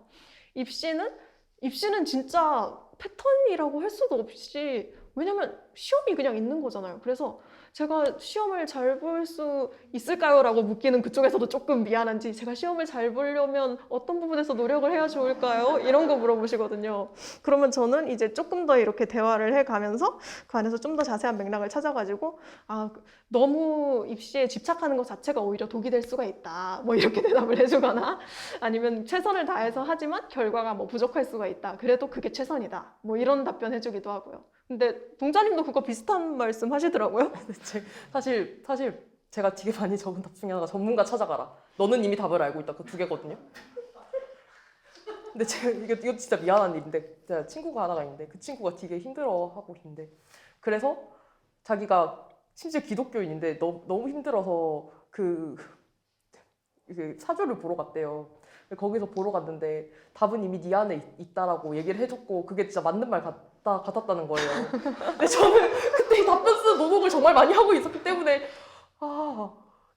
입시는 진짜 패턴이라고 할 수도 없이 왜냐면 시험이 그냥 있는 거잖아요. 그래서 제가 시험을 잘 볼 수 있을까요? 라고 묻기는 그쪽에서도 조금 미안한지 제가 시험을 잘 보려면 어떤 부분에서 노력을 해야 좋을까요? 이런 거 물어보시거든요. 그러면 저는 이제 조금 더 이렇게 대화를 해가면서 그 안에서 좀 더 자세한 맥락을 찾아가지고 아, 너무 입시에 집착하는 것 자체가 오히려 독이 될 수가 있다. 뭐 이렇게 대답을 해주거나 아니면 최선을 다해서 하지만 결과가 뭐 부족할 수가 있다. 그래도 그게 최선이다. 뭐 이런 답변 해주기도 하고요. 근데 동자님도 그거 비슷한 말씀 하시더라고요. 근데 사실 제가 되게 많이 적은 답 중에 하나가 전문가 찾아가라. 너는 이미 답을 알고 있다. 그 두 개거든요. 근데 제가 이거 진짜 미안한 일인데 제가 친구가 하나가 있는데 그 친구가 되게 힘들어하고 있는데 그래서 자기가 심지어 기독교인인데 너무 힘들어서 이게 사주를 보러 갔대요. 거기서 보러 갔는데 답은 이미 네 안에 있다라고 얘기를 해줬고 그게 진짜 맞는 말 같았다는 거예요. 근데 저는 그때 이 답변 쓰는 노동을 정말 많이 하고 있었기 때문에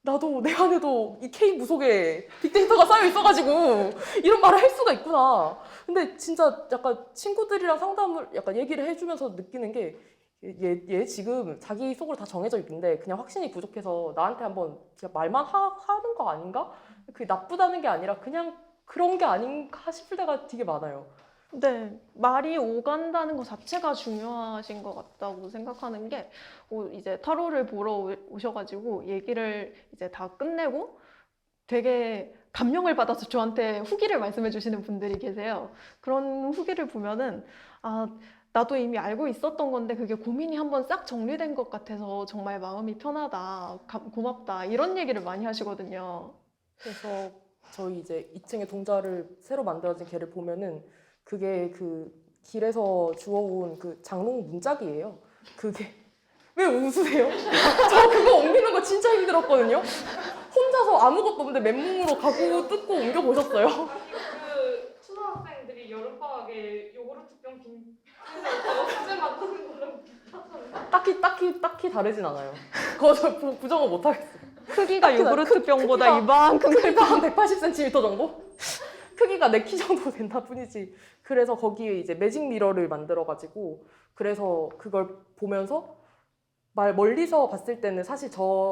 나도 내 안에도 이 K 무속에 빅데이터가 쌓여 있어가지고 이런 말을 할 수가 있구나. 근데 진짜 약간 친구들이랑 상담을 약간 얘기를 해주면서 느끼는 게 얘 지금 자기 속으로 다 정해져 있는데 그냥 확신이 부족해서 나한테 한번 그냥 말만 하는 거 아닌가? 그게 나쁘다는 게 아니라 그냥 그런 게 아닌가 싶을 때가 되게 많아요. 네, 말이 오간다는 것 자체가 중요하신 것 같다고 생각하는 게 이제 타로를 보러 오셔가지고 얘기를 이제 다 끝내고 되게 감명을 받아서 저한테 후기를 말씀해 주시는 분들이 계세요. 그런 후기를 보면은 나도 이미 알고 있었던 건데 그게 고민이 한번 싹 정리된 것 같아서 정말 마음이 편하다, 고맙다 이런 얘기를 많이 하시거든요. 그래서 저희 이제 2층에 동자를 새로 만들어진 개를 보면은 그게 그 길에서 주워온 그 장롱 문짝이에요. 그게 왜 웃으세요? 저 그거 옮기는 거 진짜 힘들었거든요. 혼자서 아무것도 없는데 맨몸으로 가구 뜯고 옮겨 보셨어요? 그 초등학생들이 여름방학에 요구르트병 빈에서 수제 만드는 거랑 비슷하잖아요. 딱히 다르진 않아요. 그거 저 부정을 못 하겠어요. 크기가 요구르트 병보다 이만큼 크기가 한 180cm 정도? 크기가 내 키 정도 된다 뿐이지. 그래서 거기에 이제 매직 미러를 만들어가지고 그래서 그걸 보면서 멀리서 봤을 때는 사실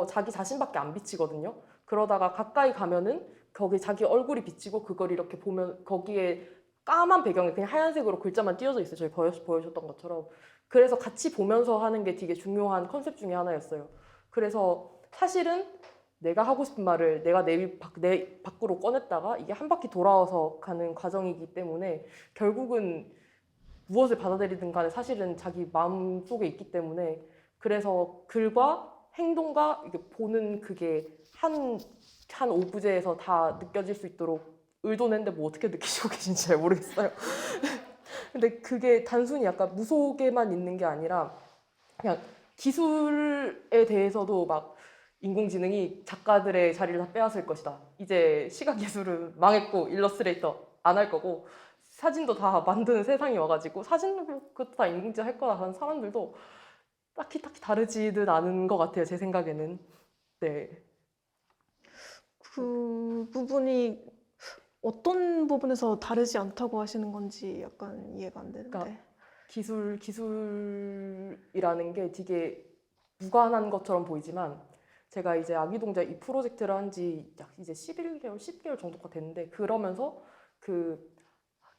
자기 자신밖에 안 비치거든요. 그러다가 가까이 가면은 거기 자기 얼굴이 비치고 그걸 이렇게 보면 거기에 까만 배경에 그냥 하얀색으로 글자만 띄어져 있어요. 저희 보여줬던 것처럼. 그래서 같이 보면서 하는 게 되게 중요한 컨셉 중에 하나였어요. 그래서 사실은 내가 하고 싶은 말을 내가 내 밖으로 꺼냈다가 이게 한 바퀴 돌아와서 가는 과정이기 때문에 결국은 무엇을 받아들이든 간에 사실은 자기 마음 속에 있기 때문에 그래서 글과 행동과 이게 보는 그게 한 오브제에서 다 느껴질 수 있도록 의도했는데 뭐 어떻게 느끼시고 계신지 잘 모르겠어요. 근데 그게 단순히 약간 무속에만 있는 게 아니라 그냥 기술에 대해서도 막 인공지능이 작가들의 자리를 다 빼앗을 것이다. 이제 시각예술은 망했고 일러스트레이터 안 할 거고 사진도 다 만드는 세상이 와가지고 사진도 그것도 다 인공지능 할 거다 하는 사람들도 딱히 다르지는 않은 것 같아요. 제 생각에는. 네. 그 부분이 어떤 부분에서 다르지 않다고 하시는 건지 약간 이해가 안 되는데. 그러니까 기술이라는 게 되게 무관한 것처럼 보이지만 제가 이제 아기동자 이 프로젝트를 한 지 약 이제 10개월 정도가 됐는데 그러면서 그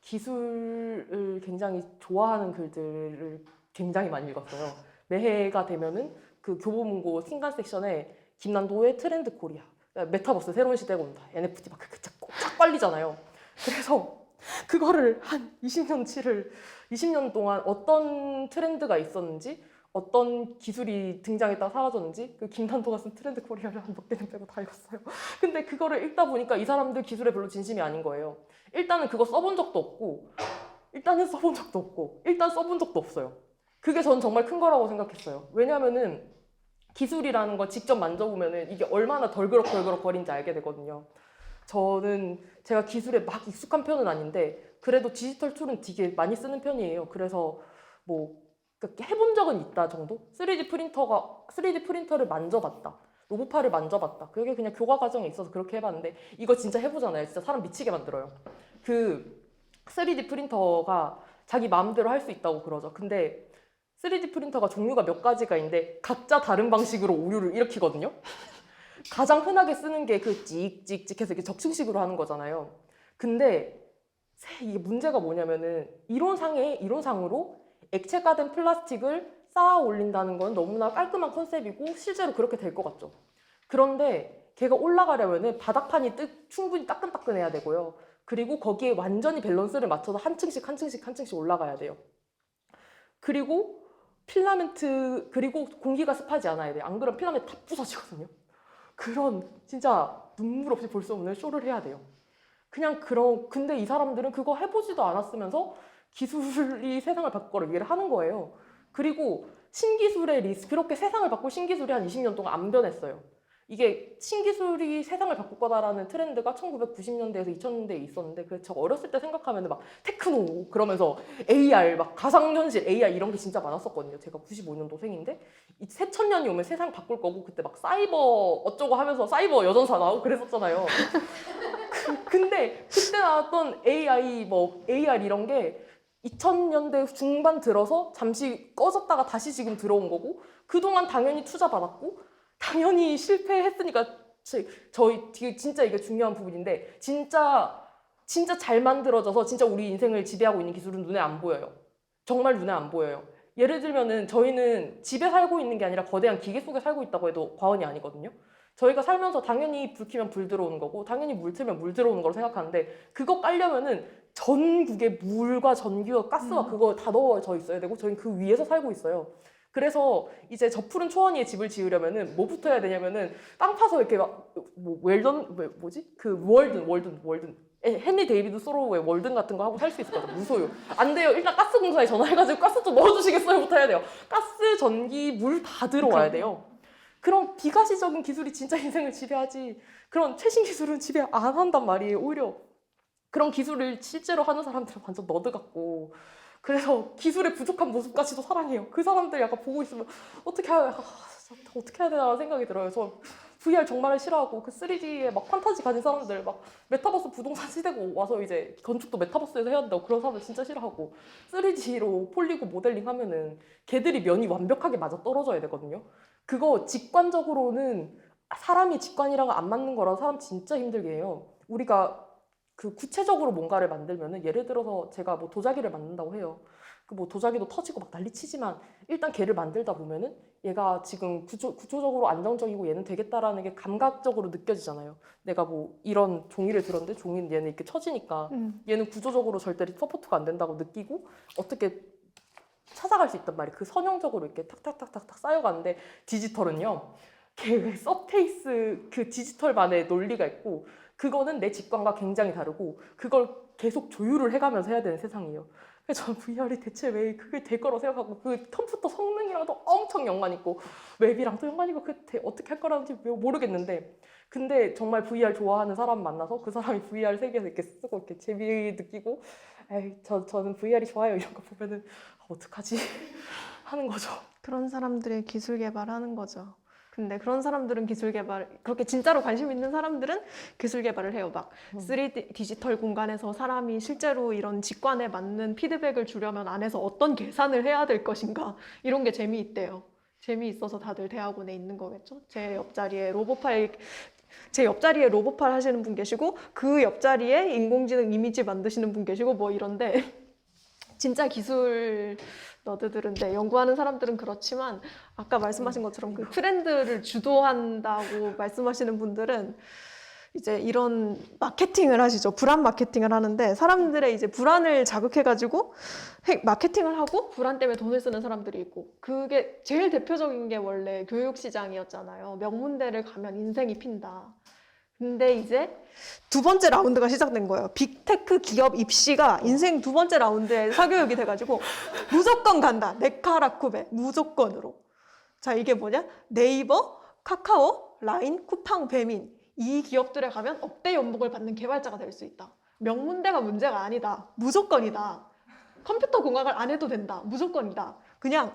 기술을 굉장히 좋아하는 글들을 굉장히 많이 읽었어요. 매해가 되면은 그 교보문고 신간 섹션에 김난도의 트렌드 코리아, 메타버스 새로운 시대가 온다, NFT 막 쫙 빨리잖아요. 그래서 그거를 한 20년 동안 어떤 트렌드가 있었는지 어떤 기술이 등장했다가 사라졌는지 그 김난도가 쓴 트렌드 코리아를 한 몇 개는 빼고 다 읽었어요. 근데 그거를 읽다 보니까 이 사람들 기술에 별로 진심이 아닌 거예요. 일단은 그거 써본 적도 없고 일단 써본 적도 없어요. 그게 전 정말 큰 거라고 생각했어요. 왜냐면은 기술이라는 거 직접 만져보면은 이게 얼마나 덜그럭 거린지 알게 되거든요. 저는 제가 기술에 막 익숙한 편은 아닌데 그래도 디지털 툴은 되게 많이 쓰는 편이에요. 그래서 뭐 해본 적은 있다 정도? 3D 프린터를 만져봤다. 로보파를 만져봤다. 그게 그냥 교과 과정에 있어서 그렇게 해봤는데 이거 진짜 해보잖아요. 진짜 사람 미치게 만들어요. 그 3D 프린터가 자기 마음대로 할 수 있다고 그러죠. 근데 3D 프린터가 종류가 몇 가지가 있는데 각자 다른 방식으로 오류를 일으키거든요. 가장 흔하게 쓰는 게 그 찍찍찍해서 이렇게 적층식으로 하는 거잖아요. 근데 이게 문제가 뭐냐면은 이론상으로 액체가 된 플라스틱을 쌓아 올린다는 건 너무나 깔끔한 컨셉이고 실제로 그렇게 될 것 같죠. 그런데 걔가 올라가려면은 바닥판이 충분히 따끈따끈해야 되고요. 그리고 거기에 완전히 밸런스를 맞춰서 한 층씩 올라가야 돼요. 그리고 그리고 공기가 습하지 않아야 돼요. 안 그러면 필라멘트 다 부서지거든요. 그런 진짜 눈물 없이 볼 수 없는 쇼를 해야 돼요. 근데 이 사람들은 그거 해보지도 않았으면서 기술이 세상을 바꿀 거를 얘기를 하는 거예요. 그리고 그렇게 세상을 바꿀 신기술이 한 20년 동안 안 변했어요. 이게 신기술이 세상을 바꿀 거다라는 트렌드가 1990년대에서 2000년대에 있었는데, 그래서 저 어렸을 때 생각하면 막 테크노 그러면서 AR, 막 가상현실 AR 이런 게 진짜 많았었거든요. 제가 95년도생인데 이 새천년이 오면 세상 바꿀 거고, 그때 막 사이버 어쩌고 하면서 사이버 여전사 나오고 그랬었잖아요. 근데 그때 나왔던 AR 이런 게 2000년대 중반 들어서 잠시 꺼졌다가 다시 지금 들어온 거고, 그동안 당연히 투자 받았고 당연히 실패했으니까 진짜 이게 중요한 부분인데, 진짜 잘 만들어져서 진짜 우리 인생을 지배하고 있는 기술은 눈에 안 보여요. 정말 눈에 안 보여요. 예를 들면은 저희는 집에 살고 있는 게 아니라 거대한 기계 속에 살고 있다고 해도 과언이 아니거든요. 저희가 살면서 당연히 불 켜면 불 들어오는 거고 당연히 물 틀면 물 들어오는 거로 생각하는데, 그거 깔려면은 전국에 물과 전기와 가스와 그거 다 넣어져 있어야 되고 저희는 그 위에서 살고 있어요. 그래서 이제 저 푸른 초원위에 집을 지으려면은 뭐부터 해야 되냐면은 땅 파서 이렇게 월든 헨리 데이비드 소로우의 월든 같은 거 하고 살 수 있을 것 같아요. 무소유. 안 돼요. 일단 가스공사에 전화해가지고 가스 좀 넣어주시겠어요?부터 해야 돼요. 가스, 전기, 물 다 들어와야 돼요. 그런 비가시적인 기술이 진짜 인생을 지배하지, 그런 최신 기술은 지배 안 한단 말이에요. 오히려 그런 기술을 실제로 하는 사람들은 완전 너드 같고, 그래서 기술의 부족한 모습까지도 사랑해요. 그 사람들 약간 보고 있으면 어떻게 해야 되나 생각이 들어요. 저 VR 정말 싫어하고 그 3D에 막 판타지 가진 사람들, 막 메타버스 부동산 시대고 와서 이제 건축도 메타버스에서 해야 된다고 그런 사람들 진짜 싫어하고, 3D로 폴리고 모델링 하면은 걔들이 면이 완벽하게 맞아 떨어져야 되거든요. 그거 직관적으로는 사람이 직관이랑 안 맞는 거라 사람 진짜 힘들게 해요. 우리가 그 구체적으로 뭔가를 만들면은, 예를 들어서 제가 뭐 도자기를 만든다고 해요. 그 뭐 도자기도 터지고 막 난리치지만 일단 걔를 만들다 보면은 얘가 지금 구조적으로 안정적이고 얘는 되겠다라는 게 감각적으로 느껴지잖아요. 내가 뭐 이런 종이를 들었는데 종이는 얘는 이렇게 처지니까 얘는 구조적으로 절대 서포트가 안 된다고 느끼고 어떻게 찾아갈 수 있단 말이에요. 그 선형적으로 이렇게 탁탁탁탁 쌓여가는데, 디지털은요, 걔 서페이스 그 디지털만의 논리가 있고, 그거는 내 직관과 굉장히 다르고 그걸 계속 조율을 해가면서 해야 되는 세상이에요. 그래서 저는 VR이 대체 왜 그게 될 거라고 생각하고, 그 컴퓨터 성능이랑도 엄청 연관 있고 웹이랑 또 연관 있고 그게 어떻게 할 거라는지 모르겠는데, 근데 정말 VR 좋아하는 사람 만나서 그 사람이 VR 세계에서 이렇게 쓰고 이렇게 재미 느끼고, 저는 VR이 좋아요 이런 거 보면은 어떡하지 하는 거죠. 그런 사람들의 기술 개발하는 거죠. 근데 그런 사람들은 기술 개발, 그렇게 진짜로 관심 있는 사람들은 기술 개발을 해요. 막 3D 디지털 공간에서 사람이 실제로 이런 직관에 맞는 피드백을 주려면 안에서 어떤 계산을 해야 될 것인가, 이런 게 재미있대요. 재미있어서 다들 대학원에 있는 거겠죠. 제 옆자리에 로보팔 하시는 분 계시고, 그 옆자리에 인공지능 이미지 만드시는 분 계시고 뭐 이런데 진짜 기술 너드들은, 연구하는 사람들은 그렇지만 아까 말씀하신 것처럼 그 트렌드를 주도한다고 말씀하시는 분들은 이제 이런 마케팅을 하시죠. 불안 마케팅을 하는데, 사람들의 이제 불안을 자극해가지고 마케팅을 하고 불안 때문에 돈을 쓰는 사람들이 있고, 그게 제일 대표적인 게 원래 교육시장이었잖아요. 명문대를 가면 인생이 핀다. 근데 이제 두 번째 라운드가 시작된 거예요. 빅테크 기업 입시가 인생 두 번째 라운드에 사교육이 돼가지고 무조건 간다. 네카라쿠베 무조건으로. 자, 이게 뭐냐? 네이버, 카카오, 라인, 쿠팡, 배민, 이 기업들에 가면 억대 연봉을 받는 개발자가 될 수 있다. 명문대가 문제가 아니다. 무조건이다. 컴퓨터 공학을 안 해도 된다. 무조건이다. 그냥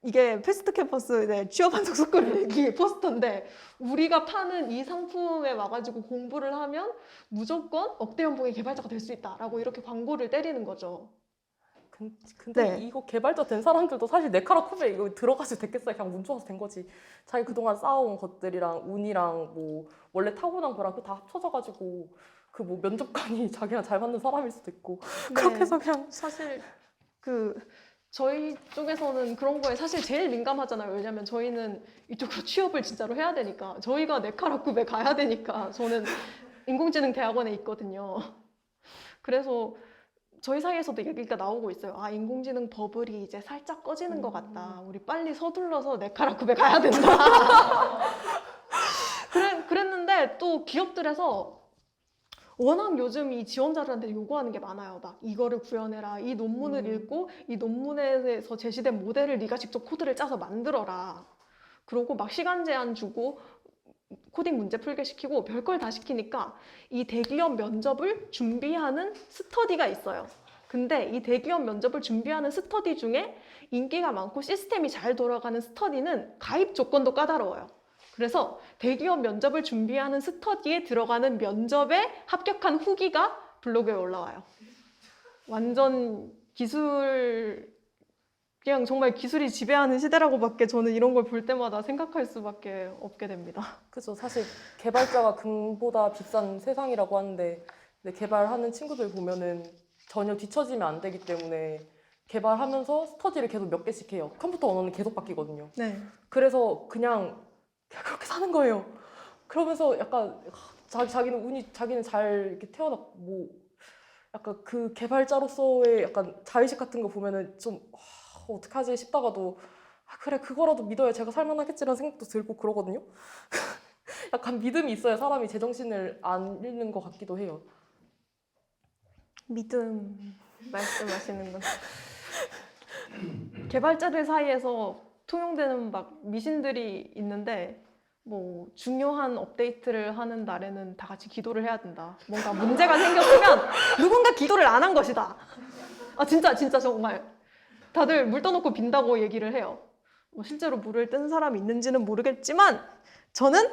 이게 패스트 캠퍼스 취업 한석 속거리 내기 포스터인데, 우리가 파는 이 상품에 와가지고 공부를 하면 무조건 억대 연봉의 개발자가 될 수 있다라고 이렇게 광고를 때리는 거죠. 근데 네. 이거 개발자 된 사람들도 사실 네카라쿠베 이거 들어가서 됐겠어요. 그냥 운 좋아서 된 거지. 자기 그동안 쌓아온 것들이랑 운이랑 뭐 원래 타고난 거랑 그 다 합쳐져가지고 그 뭐 면접관이 자기랑 잘 맞는 사람일 수도 있고 그렇게 해서 그냥 사실 그 저희 쪽에서는 그런 거에 사실 제일 민감하잖아요. 왜냐면 저희는 이쪽으로 취업을 진짜로 해야 되니까 저희가 네카라쿠베 가야 되니까 저는 인공지능 대학원에 있거든요. 그래서 저희 사이에서도 얘기가 나오고 있어요. 아, 인공지능 버블이 이제 살짝 꺼지는 것 같다. 우리 빨리 서둘러서 네카라쿠베 가야 된다. 그랬는데 또 기업들에서 워낙 요즘 이 지원자들한테 요구하는 게 많아요. 막 이거를 구현해라. 이 논문을 읽고 이 논문에서 제시된 모델을 네가 직접 코드를 짜서 만들어라. 그러고 막 시간 제한 주고 코딩 문제 풀게 시키고 별걸 다 시키니까 이 대기업 면접을 준비하는 스터디가 있어요. 근데 이 대기업 면접을 준비하는 스터디 중에 인기가 많고 시스템이 잘 돌아가는 스터디는 가입 조건도 까다로워요. 그래서 대기업 면접을 준비하는 스터디에 들어가는 면접에 합격한 후기가 블로그에 올라와요. 완전 그냥 정말 기술이 지배하는 시대라고밖에 저는 이런 걸 볼 때마다 생각할 수밖에 없게 됩니다. 그죠. 사실 개발자가 금보다 비싼 세상이라고 하는데 근데 개발하는 친구들 보면은 전혀 뒤처지면 안 되기 때문에 개발하면서 스터디를 계속 몇 개씩 해요. 컴퓨터 언어는 계속 바뀌거든요. 네. 그래서 그냥 그렇게 사는 거예요. 그러면서 약간 자기는 잘 이렇게 태어났고 뭐 약간 그 개발자로서의 약간 자의식 같은 거 보면은 좀 어떡하지 싶다가도 그래 그거라도 믿어야 제가 살만하겠지라는 생각도 들고 그러거든요. 약간 믿음이 있어야 사람이 제정신을 안 잃는 것 같기도 해요. 믿음 말씀하시는 건 개발자들 사이에서 통용되는 막 미신들이 있는데 뭐 중요한 업데이트를 하는 날에는 다 같이 기도를 해야 된다. 뭔가 문제가 생겼으면 누군가 기도를 안 한 것이다. 아 진짜 정말 다들 물 떠놓고 빈다고 얘기를 해요. 뭐 실제로 물을 뜬 사람이 있는지는 모르겠지만 저는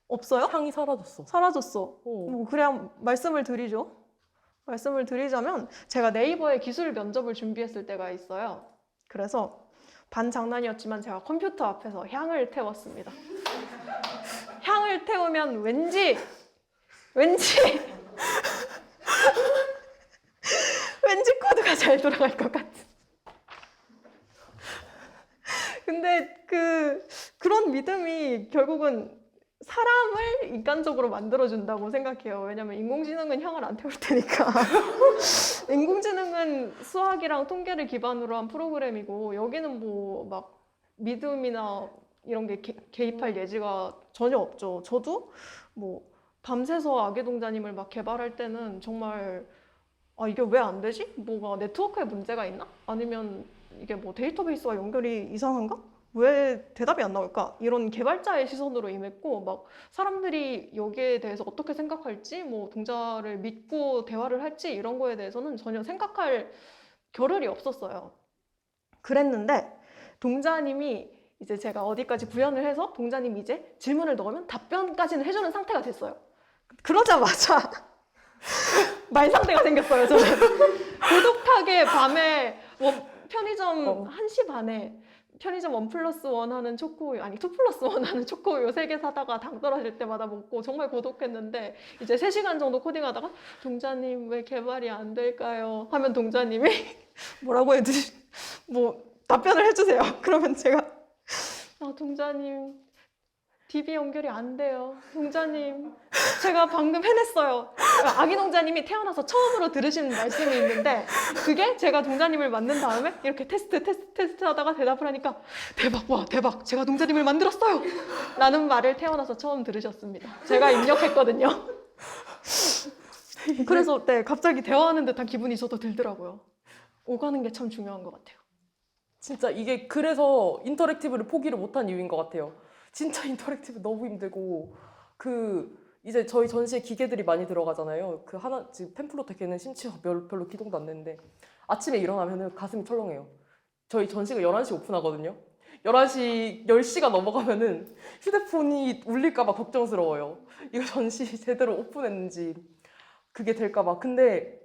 없어요. 향이 사라졌어. 사라졌어. 뭐 그냥 말씀을 드리자면 제가 네이버에 기술 면접을 준비했을 때가 있어요. 그래서 반 장난이었지만 제가 컴퓨터 앞에서 향을 태웠습니다. 향을 태우면 왠지 코드가 잘 돌아갈 것 같은. 근데 그런 믿음이 결국은 사람을 인간적으로 만들어준다고 생각해요. 왜냐면 인공지능은 향을 안 태울 테니까. 인공지능은 수학이랑 통계를 기반으로 한 프로그램이고 여기는 뭐 막 믿음이나 이런 게 개입할 예지가 전혀 없죠. 저도 뭐 밤새서 아기동자님을 막 개발할 때는 정말 아 이게 왜 안 되지? 뭐가 네트워크에 문제가 있나? 아니면 이게 뭐 데이터베이스와 연결이 이상한가? 왜 대답이 안 나올까? 이런 개발자의 시선으로 임했고 막 사람들이 여기에 대해서 어떻게 생각할지 뭐 동자를 믿고 대화를 할지 이런 거에 대해서는 전혀 생각할 겨를이 없었어요. 그랬는데 동자님이 이제 제가 어디까지 구현을 해서 동자님이 이제 질문을 넣으면 답변까지는 해주는 상태가 됐어요. 그러자마자 말상대가 생겼어요. 저는 고독하게 밤에 편의점 1시 반에 편의점 1+1 하는 초코우유, 아니 2+1 하는 초코우유 3개 사다가 당 떨어질 때마다 먹고 정말 고독했는데 이제 3시간 정도 코딩하다가 동자님 왜 개발이 안 될까요? 하면 동자님이 뭐라고 뭐 답변을 해주세요. 그러면 제가 동자님 DB 연결이 안 돼요. 동자님 제가 방금 해냈어요. 아기 동자님이 태어나서 처음으로 들으신 말씀이 있는데 그게 제가 동자님을 만든 다음에 이렇게 테스트 하다가 대답을 하니까 대박 제가 동자님을 만들었어요 라는 말을 태어나서 처음 들으셨습니다. 제가 입력했거든요. 그래서 네 갑자기 대화하는 듯한 기분이 저도 들더라고요. 오가는 게 참 중요한 것 같아요. 진짜 이게 그래서 인터랙티브를 포기를 못한 이유인 것 같아요. 진짜 인터랙티브 너무 힘들고 이제 저희 전시에 기계들이 많이 들어가잖아요. 지금 팸플로테 걔는 심지어 별로 기동도 안 되는데 아침에 일어나면은 가슴이 철렁해요. 저희 전시가 11시 오픈하거든요. 10시가 넘어가면은 휴대폰이 울릴까봐 걱정스러워요. 이거 전시 제대로 오픈했는지 그게 될까봐. 근데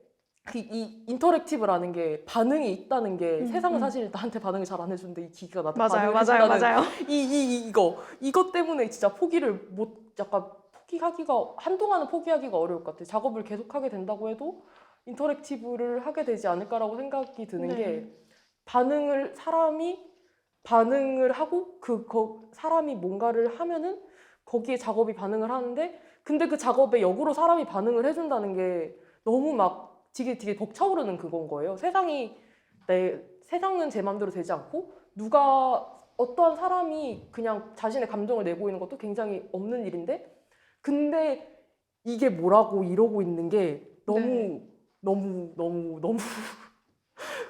이 인터랙티브라는 게 반응이 있다는 게 세상은 음. 사실 나한테 반응을 잘 안 해주는데 이 기계가 나한테 맞아요, 반응을 맞아요, 해준다는 맞아요. 이것 때문에 진짜 약간 포기하기가 한동안은 포기하기가 어려울 것 같아요. 작업을 계속하게 된다고 해도 인터랙티브를 하게 되지 않을까라고 생각이 드는 네. 게 사람이 반응을 하고 사람이 뭔가를 하면은 거기에 작업이 반응을 하는데 근데 그 작업에 역으로 사람이 반응을 해준다는 게 너무 막 되게 벅차오르는 그건 거예요. 세상은 제 마음대로 되지 않고 어떠한 사람이 그냥 자신의 감정을 내보이는 것도 굉장히 없는 일인데 근데 이게 뭐라고 이러고 있는 게 너무 네. 너무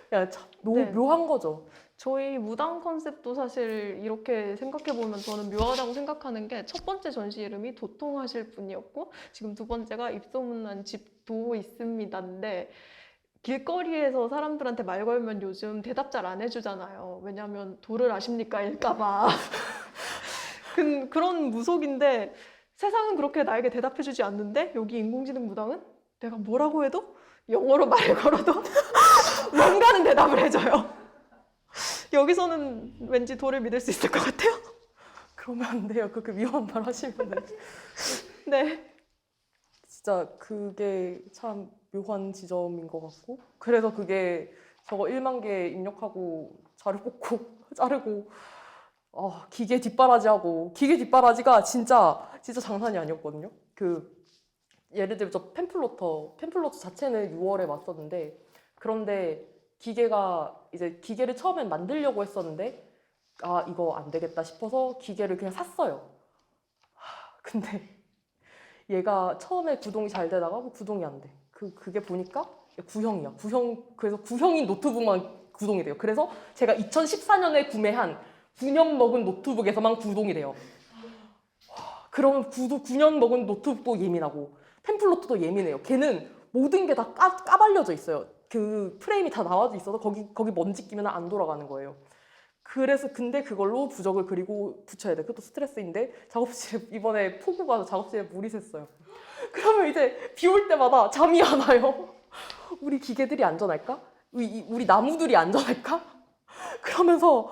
그냥 참 네. 묘한 거죠. 저희 무당 컨셉도 사실 이렇게 생각해보면 저는 묘하다고 생각하는 게 첫 번째 전시 이름이 도통하실 분이었고 지금 두 번째가 입소문난 집도 있습니다인데 길거리에서 사람들한테 말 걸면 요즘 대답 잘 안 해주잖아요. 왜냐하면 도를 아십니까? 일까봐. 그런 무속인데 세상은 그렇게 나에게 대답해주지 않는데 여기 인공지능 무당은 내가 뭐라고 해도 영어로 말 걸어도 뭔가는 대답을 해줘요. 여기서는 왠지 도를 믿을 수 있을 것 같아요. 그러면 안 돼요. 그렇게 위험한 말 하시면은 네. 진짜 그게 참 묘한 지점인 것 같고 그래서 그게 저거 1만 개 입력하고 자료 뽑고 자르고 기계 뒷바라지가 진짜 장난이 아니었거든요. 예를 들어 저 팸플로터 자체는 6월에 왔었는데 그런데 기계를 처음엔 만들려고 했었는데 이거 안 되겠다 싶어서 기계를 그냥 샀어요. 근데 얘가 처음에 구동이 잘 되다가 구동이 안 돼. 그게 보니까 구형이야. 그래서 구형인 노트북만 구동이 돼요. 그래서 제가 2014년에 구매한 9년 먹은 노트북에서만 구동이 돼요. 그러면 9년 먹은 노트북도 예민하고 팸플로트도 예민해요. 걔는 모든 게 다 까발려져 있어요. 그 프레임이 다 나와져 있어서 거기 먼지 끼면 안 돌아가는 거예요. 그래서 근데 그걸로 부적을 그리고 붙여야 돼. 그것도 스트레스인데 이번에 폭우가 와서 작업실에 물이 샜어요. 그러면 이제 비 올 때마다 잠이 안 와요. 우리 기계들이 안전할까? 우리 나무들이 안전할까? 그러면서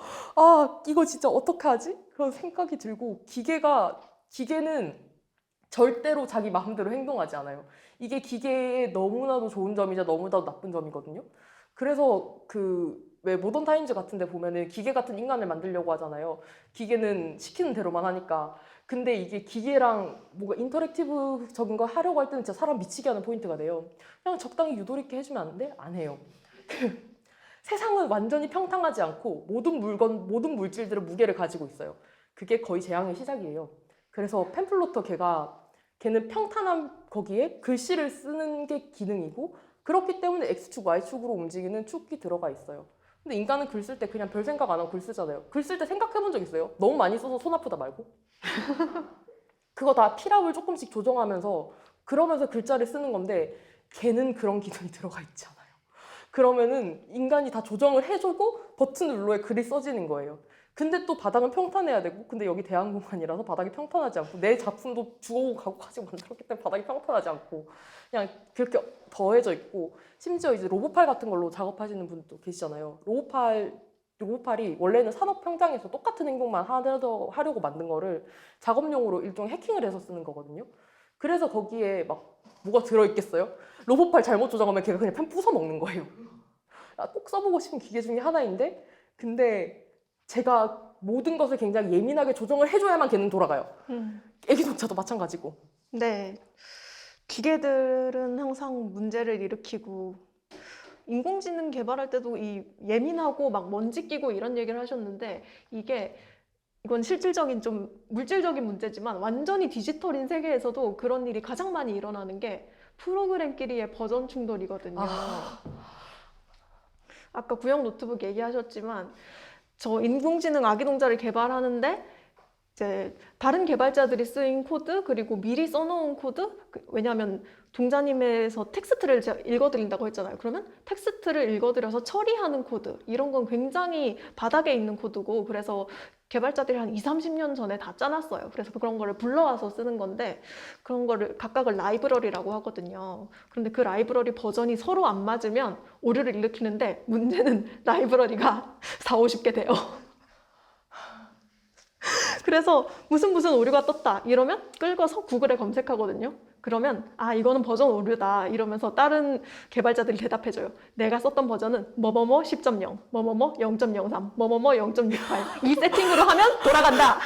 이거 진짜 어떡하지? 그런 생각이 들고 기계는 절대로 자기 마음대로 행동하지 않아요. 이게 기계의 너무나도 좋은 점이자 너무나도 나쁜 점이거든요. 그래서 왜 모던 타임즈 같은 데 보면은 기계 같은 인간을 만들려고 하잖아요. 기계는 시키는 대로만 하니까. 근데 이게 기계랑 뭔가 인터랙티브적인 거 하려고 할 때는 진짜 사람 미치게 하는 포인트가 돼요. 그냥 적당히 유도리 있게 해주면 안 돼? 안 해요. 세상은 완전히 평탄하지 않고 모든 물질들은 무게를 가지고 있어요. 그게 거의 재앙의 시작이에요. 그래서 팸플로터 걔는 평탄한 거기에 글씨를 쓰는 게 기능이고 그렇기 때문에 X축, Y축으로 움직이는 축이 들어가 있어요. 근데 인간은 글 쓸 때 그냥 별 생각 안 하고 글 쓰잖아요. 글 쓸 때 생각해 본 적 있어요? 너무 많이 써서 손 아프다 말고? 그거 다 피랍을 조금씩 조정하면서 그러면서 글자를 쓰는 건데 걔는 그런 기능이 들어가 있지 않아요. 그러면은 인간이 다 조정을 해주고 버튼 눌러야 글이 써지는 거예요. 근데 또 바닥은 평탄해야 되고 근데 여기 대한공간이라서 바닥이 평탄하지 않고 내 작품도 주워오고 가고 가지고 만들었기 때문에 바닥이 평탄하지 않고 그냥 그렇게 더해져 있고 심지어 이제 로보팔 같은 걸로 작업하시는 분도 계시잖아요. 로보팔이 원래는 산업 현장에서 똑같은 행동만 하려고 만든 거를 작업용으로 일종의 해킹을 해서 쓰는 거거든요. 그래서 거기에 막 뭐가 들어있겠어요? 로보팔 잘못 조정하면 걔가 그냥 펜 부숴 먹는 거예요. 꼭 써보고 싶은 기계 중에 하나인데 근데 제가 모든 것을 굉장히 예민하게 조정을 해줘야만 걔는 돌아가요. 애기조차도 마찬가지고. 네. 기계들은 항상 문제를 일으키고 인공지능 개발할 때도 이 예민하고 막 먼지 끼고 이런 얘기를 하셨는데 이건 실질적인 좀 물질적인 문제지만 완전히 디지털인 세계에서도 그런 일이 가장 많이 일어나는 게 프로그램끼리의 버전 충돌이거든요. 아까 구형 노트북 얘기하셨지만 저 인공지능 아기 동자를 개발하는데 이제 다른 개발자들이 쓰인 코드 그리고 미리 써놓은 코드 왜냐하면 동자님에서 텍스트를 제가 읽어드린다고 했잖아요. 그러면 텍스트를 읽어드려서 처리하는 코드 이런 건 굉장히 바닥에 있는 코드고 그래서 개발자들이 한 2, 30년 전에 다 짜놨어요. 그래서 그런 거를 불러와서 쓰는 건데 그런 거를 각각을 라이브러리라고 하거든요. 그런데 그 라이브러리 버전이 서로 안 맞으면 오류를 일으키는데 문제는 라이브러리가 4, 50개 돼요. 그래서 무슨 오류가 떴다 이러면 끌고서 구글에 검색하거든요. 그러면 아 이거는 버전 오류다 이러면서 다른 개발자들이 대답해줘요. 내가 썼던 버전은 뭐뭐뭐 10.0, 뭐뭐뭐 0.03, 뭐뭐뭐 0.68 이 세팅으로 하면 돌아간다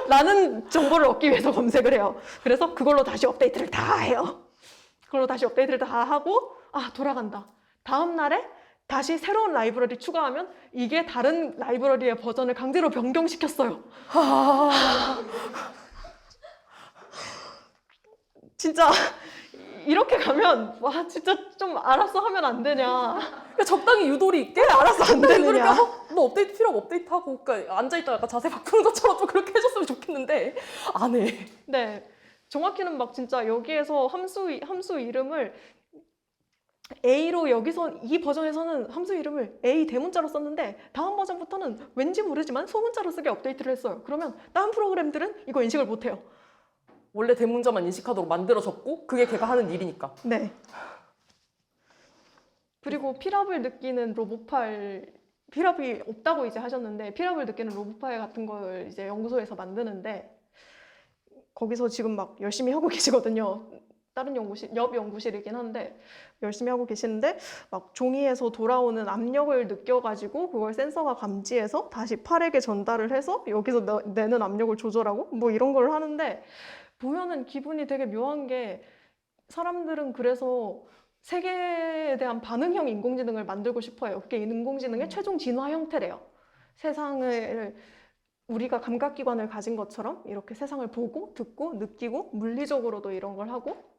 라는 정보를 얻기 위해서 검색을 해요. 그래서 그걸로 다시 업데이트를 다 해요. 그걸로 다시 업데이트를 다 하고 아 돌아간다. 다음 날에 다시 새로운 라이브러리 추가하면 이게 다른 라이브러리의 버전을 강제로 변경시켰어요. 진짜 이렇게 가면 와 진짜 좀 알아서 하면 안 되냐. 그러니까 적당히 유도리 있게 알아서 안 적당히 되느냐. 그렇게 뭐 업데이트 필요하고 업데이트하고 그러니까 앉아있다가 약간 자세 바꾸는 것처럼 좀 그렇게 해줬으면 좋겠는데 안 해. 네, 정확히는 막 진짜 여기에서 함수 이름을 A로 여기서 이 버전에서는 함수 이름을 A 대문자로 썼는데 다음 버전부터는 왠지 모르지만 소문자로 쓰게 업데이트를 했어요. 그러면 다른 프로그램들은 이거 인식을 못해요. 원래 대문자만 인식하도록 만들어졌고 그게 걔가 하는 일이니까. 네. 그리고 피랍을 느끼는 로봇팔, 피랍이 없다고 이제 하셨는데 피랍을 느끼는 로봇팔 같은 걸 이제 연구소에서 만드는데 거기서 지금 막 열심히 하고 계시거든요. 다른 연구실, 옆 연구실이긴 한데 열심히 하고 계시는데 막 종이에서 돌아오는 압력을 느껴가지고 그걸 센서가 감지해서 다시 팔에게 전달을 해서 여기서 내는 압력을 조절하고 뭐 이런 걸 하는데 보면은 기분이 되게 묘한 게 사람들은 그래서 세계에 대한 반응형 인공지능을 만들고 싶어 해요. 그게 인공지능의 최종 진화 형태래요. 세상을 우리가 감각기관을 가진 것처럼 이렇게 세상을 보고 듣고 느끼고 물리적으로도 이런 걸 하고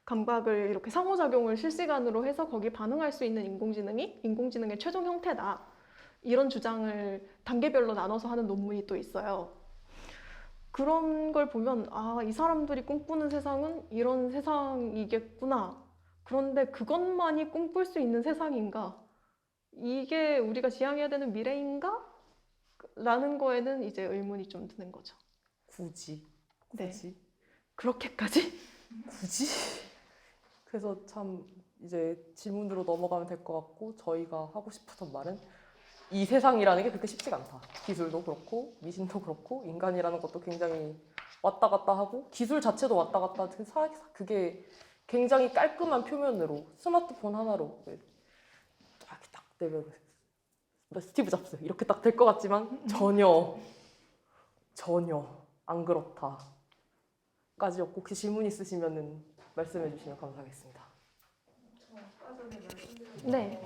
감각을 이렇게 상호작용을 실시간으로 해서 거기 반응할 수 있는 인공지능이 인공지능의 최종 형태다. 이런 주장을 단계별로 나눠서 하는 논문이 또 있어요. 그런 걸 보면 아, 이 사람들이 꿈꾸는 세상은 이런 세상이겠구나. 그런데 그것만이 꿈꿀 수 있는 세상인가? 이게 우리가 지향해야 되는 미래인가? 라는 거에는 이제 의문이 좀 드는 거죠. 굳이. 네. 굳이. 그렇게까지? 굳이? 그래서 참 이제 질문으로 넘어가면 될 것 같고 저희가 하고 싶었던 말은 이 세상이라는 게 그렇게 쉽지가 않다. 기술도 그렇고 미신도 그렇고 인간이라는 것도 굉장히 왔다 갔다 하고 기술 자체도 왔다 갔다 하고 그게 굉장히 깔끔한 표면으로 스마트폰 하나로 이렇게 딱 되면 스티브 잡스 이렇게 딱 될 것 같지만 전혀 안 그렇다. 까지였고 혹시 질문 있으시면은 말씀해 주시면 감사하겠습니다. 네.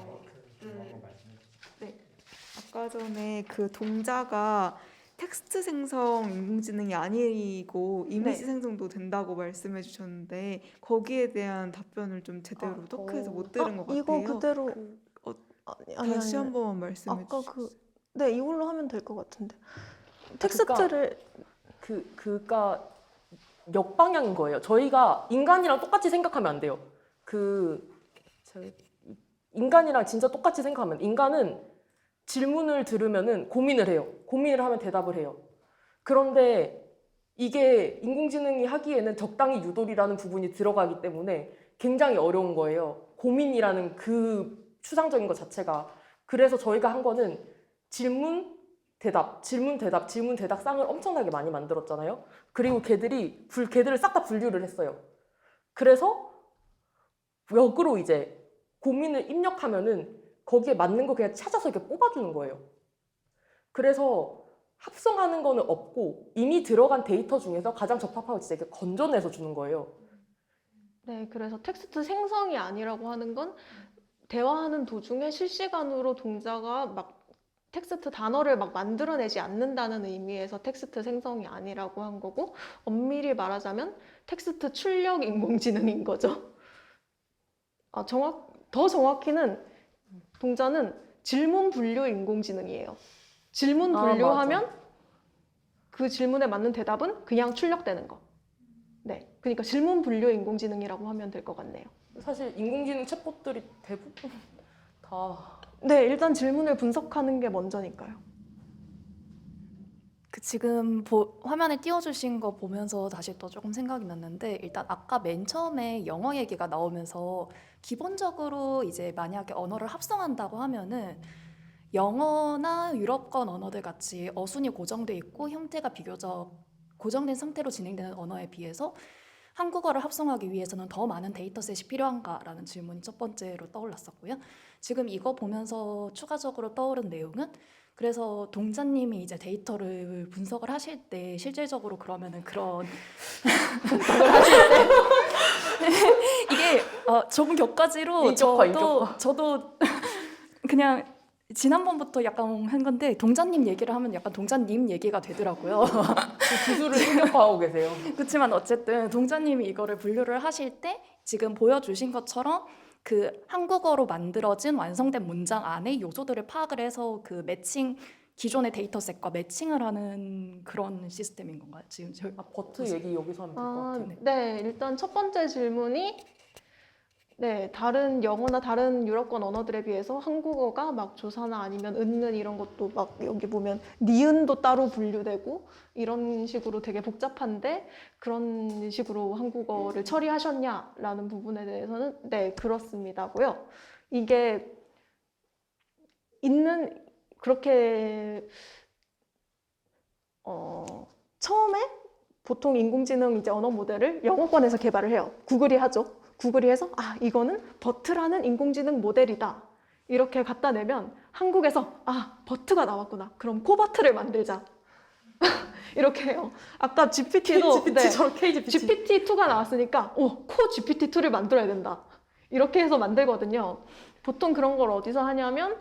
아까 전에 그 동자가 텍스트 생성 인공지능이 아니고 이미지 네. 생성도 된다고 말씀해 주셨는데 거기에 대한 답변을 좀 제대로 토크에서 못 들은 것 같아요. 이거 그대로 다시 한 번만 말씀해 아까 주시죠. 네, 이걸로 하면 될 것 같은데. 텍스트를 그가 역방향인 거예요. 저희가 인간이랑 똑같이 생각하면 안 돼요. 인간이랑 진짜 똑같이 생각하면 인간은 질문을 들으면은 고민을 해요. 고민을 하면 대답을 해요. 그런데 이게 인공지능이 하기에는 적당히 유도리라는 부분이 들어가기 때문에 굉장히 어려운 거예요. 고민이라는 그 추상적인 것 자체가. 그래서 저희가 한 거는 질문, 대답 쌍을 엄청나게 많이 만들었잖아요. 그리고 걔들을 싹 다 분류를 했어요. 그래서 역으로 이제 고민을 입력하면은 거기에 맞는 거 그냥 찾아서 이렇게 뽑아주는 거예요. 그래서 합성하는 거는 없고 이미 들어간 데이터 중에서 가장 적합하고 진짜 이렇게 건져내서 주는 거예요. 네, 그래서 텍스트 생성이 아니라고 하는 건 대화하는 도중에 실시간으로 동자가 막 텍스트 단어를 막 만들어내지 않는다는 의미에서 텍스트 생성이 아니라고 한 거고 엄밀히 말하자면 텍스트 출력 인공지능인 거죠. 더 정확히는 동자는 질문 분류 인공지능이에요. 질문 분류하면 그 질문에 맞는 대답은 그냥 출력되는 거. 네, 그러니까 질문 분류 인공지능이라고 하면 될 것 같네요. 사실 인공지능 챗봇들이 대부분 다 네, 일단 질문을 분석하는 게 먼저니까요. 지금 화면에 띄워주신 거 보면서 다시 또 조금 생각이 났는데 일단 아까 맨 처음에 영어 얘기가 나오면서 기본적으로 이제 만약에 언어를 합성한다고 하면은 영어나 유럽권 언어들 같이 어순이 고정돼 있고 형태가 비교적 고정된 상태로 진행되는 언어에 비해서 한국어를 합성하기 위해서는 더 많은 데이터셋이 필요한가라는 질문이 첫 번째로 떠올랐었고요. 지금 이거 보면서 추가적으로 떠오른 내용은 그래서 동자님이 이제 데이터를 분석을 하실 때 실질적으로 그러면은 그런 분석을 하실 때 이게 조금 격가지로 저도 그냥 지난번부터 약간 한 건데 동자님 얘기를 하면 약간 동자님 얘기가 되더라고요. 기술을 생각하고 계세요. 그렇지만 어쨌든 동자님이 이거를 분류를 하실 때 지금 보여주신 것처럼 그 한국어로 만들어진 완성된 문장 안에 요소들을 파악을 해서 그 매칭 기존의 데이터셋과 매칭을 하는 그런 시스템인 건가요? 지금 저희 버트 얘기 여기서 하면 될 것 같아요. 네, 일단 첫 번째 질문이 다른 영어나 다른 유럽권 언어들에 비해서 한국어가 막 조사나 아니면 은는 이런 것도 막 여기 보면 니은도 따로 분류되고 이런 식으로 되게 복잡한데 그런 식으로 한국어를 처리하셨냐라는 부분에 대해서는 네, 그렇습니다고요. 이게 그렇게 처음에 보통 인공지능 이제 언어 모델을 영어권에서 개발을 해요. 구글이 하죠. 구글이 해서 이거는 버트라는 인공지능 모델이다. 이렇게 갖다 내면 한국에서 버트가 나왔구나. 그럼 코버트를 만들자. 이렇게 해요. 아까 GPT도 GPT-2가 나왔으니까 코 GPT-2를 만들어야 된다. 이렇게 해서 만들거든요. 보통 그런 걸 어디서 하냐면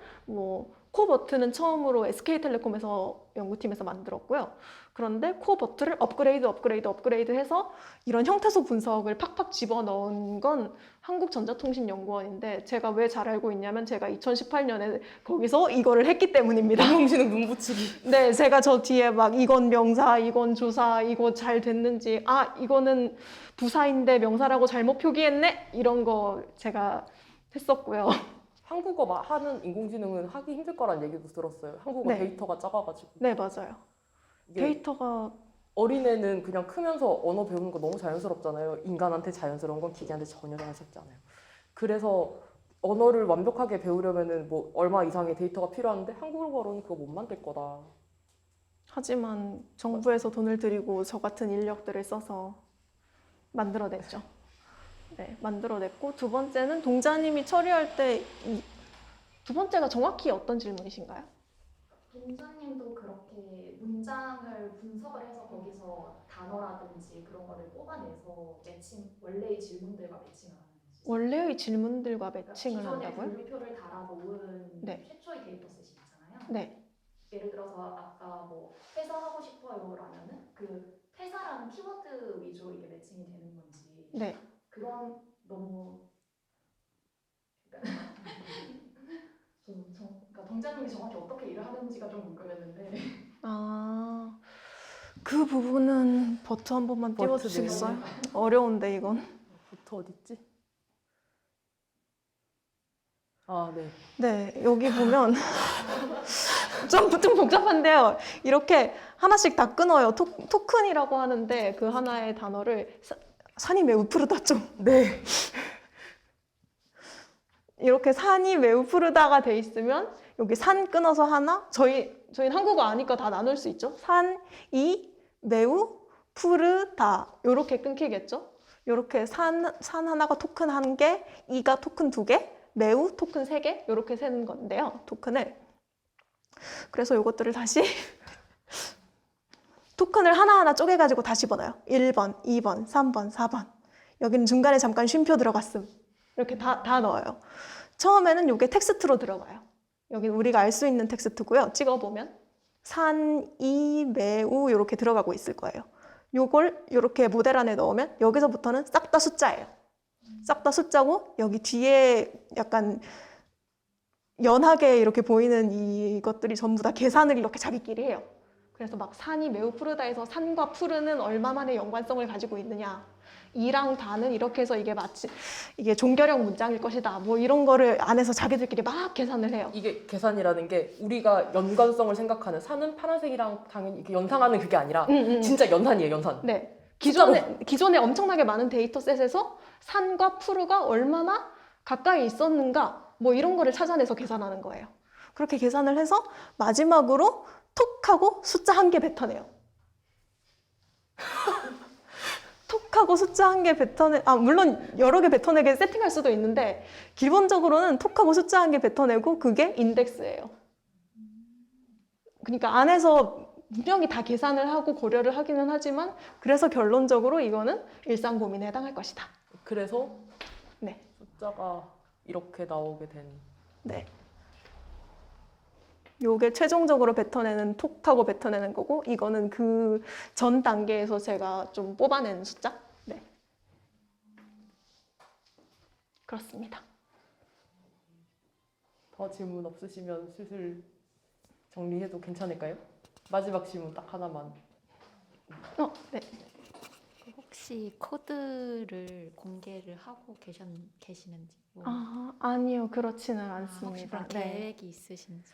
코버트는 처음으로 SK텔레콤에서 연구팀에서 만들었고요. 그런데 코버트를 업그레이드 해서 이런 형태소 분석을 팍팍 집어넣은 건 한국전자통신연구원인데 제가 왜 잘 알고 있냐면 제가 2018년에 거기서 이거를 했기 때문입니다. 인공지능 눈 붙이기. 네, 제가 저 뒤에 막 이건 명사, 이건 조사, 이거 잘 됐는지 이거는 부사인데 명사라고 잘못 표기했네? 이런 거 제가 했었고요. 한국어 하는 인공지능은 하기 힘들 거란 얘기도 들었어요. 한국어 데이터가 작아가지고. 네, 맞아요. 데이터가 어린애는 그냥 크면서 언어 배우는 거 너무 자연스럽잖아요. 인간한테 자연스러운 건 기계한테 전혀 자연스럽지 않아요. 그래서 언어를 완벽하게 배우려면은 얼마 이상의 데이터가 필요한데 한국어로는 그거 못 만들 거다. 하지만 정부에서 돈을 들이고 저 같은 인력들을 써서 만들어냈죠. 네, 만들어냈고 두 번째는 동자님이 처리할 때 두 번째가 정확히 어떤 질문이신가요? 동자님도 그렇게 문장을 분석을 해서 거기서 단어라든지 그런 거를 뽑아내서 원래의 질문들과 매칭하는 원래의 질문들과 매칭을 기존에 한다고요? 분류표를 달아놓은 최초의 데이터셋이 있잖아요. 네. 예를 들어서 아까 퇴사하고 싶어요라면은 그 퇴사라는 키워드 위주로 이게 매칭이 되는 건지 그런 너무 그러니까 동자님이 정확히 어떻게 일을 하는지가 좀 궁금했는데 그 부분은 버트 한 번만 띄워주시겠어요? 어려운데 이건. 버트 어딨지? 네. 네, 여기 보면 좀 복잡한데요. 이렇게 하나씩 다 끊어요. 토큰이라고 하는데 그 하나의 단어를 산이 매우 푸르다 좀. 네. 이렇게 산이 매우 푸르다가 돼 있으면 여기 산 끊어서 하나. 저희는 한국어 아니까 다 나눌 수 있죠. 산이 매우 푸르다. 이렇게 끊기겠죠. 이렇게 산 하나가 토큰 1개, 이가 토큰 2개, 매우 토큰 3개 이렇게 세는 건데요. 토큰을. 그래서 이것들을 다시 토큰을 하나하나 쪼개가지고 다시 집어넣어요. 1번, 2번, 3번, 4번. 여기는 중간에 잠깐 쉼표 들어갔음. 이렇게 다 넣어요. 처음에는 이게 텍스트로 들어가요. 여기 우리가 알 수 있는 텍스트고요. 찍어보면 산, 이, 매우 이렇게 들어가고 있을 거예요. 요걸 이렇게 모델 안에 넣으면 여기서부터는 싹 다 숫자예요. 싹 다 숫자고 여기 뒤에 약간 연하게 이렇게 보이는 이것들이 전부 다 계산을 이렇게 자기끼리 해요. 그래서 막 산이 매우 푸르다 해서 산과 푸르는 얼마만의 연관성을 가지고 있느냐. 이랑 다는 이렇게 해서 이게 마치 이게 종결형 문장일 것이다. 뭐 이런 거를 안에서 자기들끼리 막 계산을 해요. 이게 계산이라는 게 우리가 연관성을 생각하는 산은 파란색이랑 당연히 이렇게 연상하는 그게 아니라 진짜 연산이에요, 연산. 네. 기존에 엄청나게 많은 데이터셋에서 산과 푸르가 얼마나 가까이 있었는가 뭐 이런 거를 찾아내서 계산하는 거예요. 그렇게 계산을 해서 마지막으로 톡 하고 숫자 1개 뱉어내요. 톡 하고 숫자 1개 물론 여러 개 뱉어내게 세팅할 수도 있는데 기본적으로는 톡 하고 숫자 1개 뱉어내고 그게 인덱스예요. 그러니까 안에서 분명히 다 계산을 하고 고려를 하기는 하지만 그래서 결론적으로 이거는 일상 고민에 해당할 것이다. 그래서 네. 숫자가 이렇게 나오게 된. 네. 요게 최종적으로 뱉어내는 톡하고 뱉어내는 거고 이거는 그 전 단계에서 제가 좀 뽑아낸 숫자. 네. 그렇습니다. 더 질문 없으시면 슬슬 정리해도 괜찮을까요? 마지막 질문 딱 하나만. 네. 혹시 코드를 공개를 하고 계시는지 뭐. 아니요. 그렇지는 혹시 않습니다. 그런 네. 계획이 있으신지.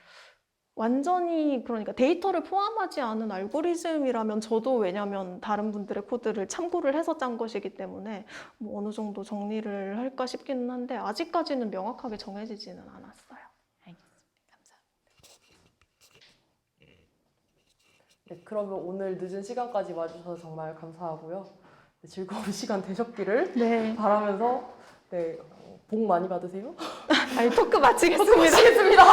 완전히 그러니까 데이터를 포함하지 않은 알고리즘이라면 저도 왜냐하면 다른 분들의 코드를 참고를 해서 짠 것이기 때문에 뭐 어느 정도 정리를 할까 싶기는 한데 아직까지는 명확하게 정해지지는 않았어요. 알겠습니다. 감사합니다. 네, 그러면 오늘 늦은 시간까지 와주셔서 정말 감사하고요. 네, 즐거운 시간 되셨기를 네. 바라면서 네, 복 많이 받으세요. 아니 토크 마치겠습니다. 마치겠습니다.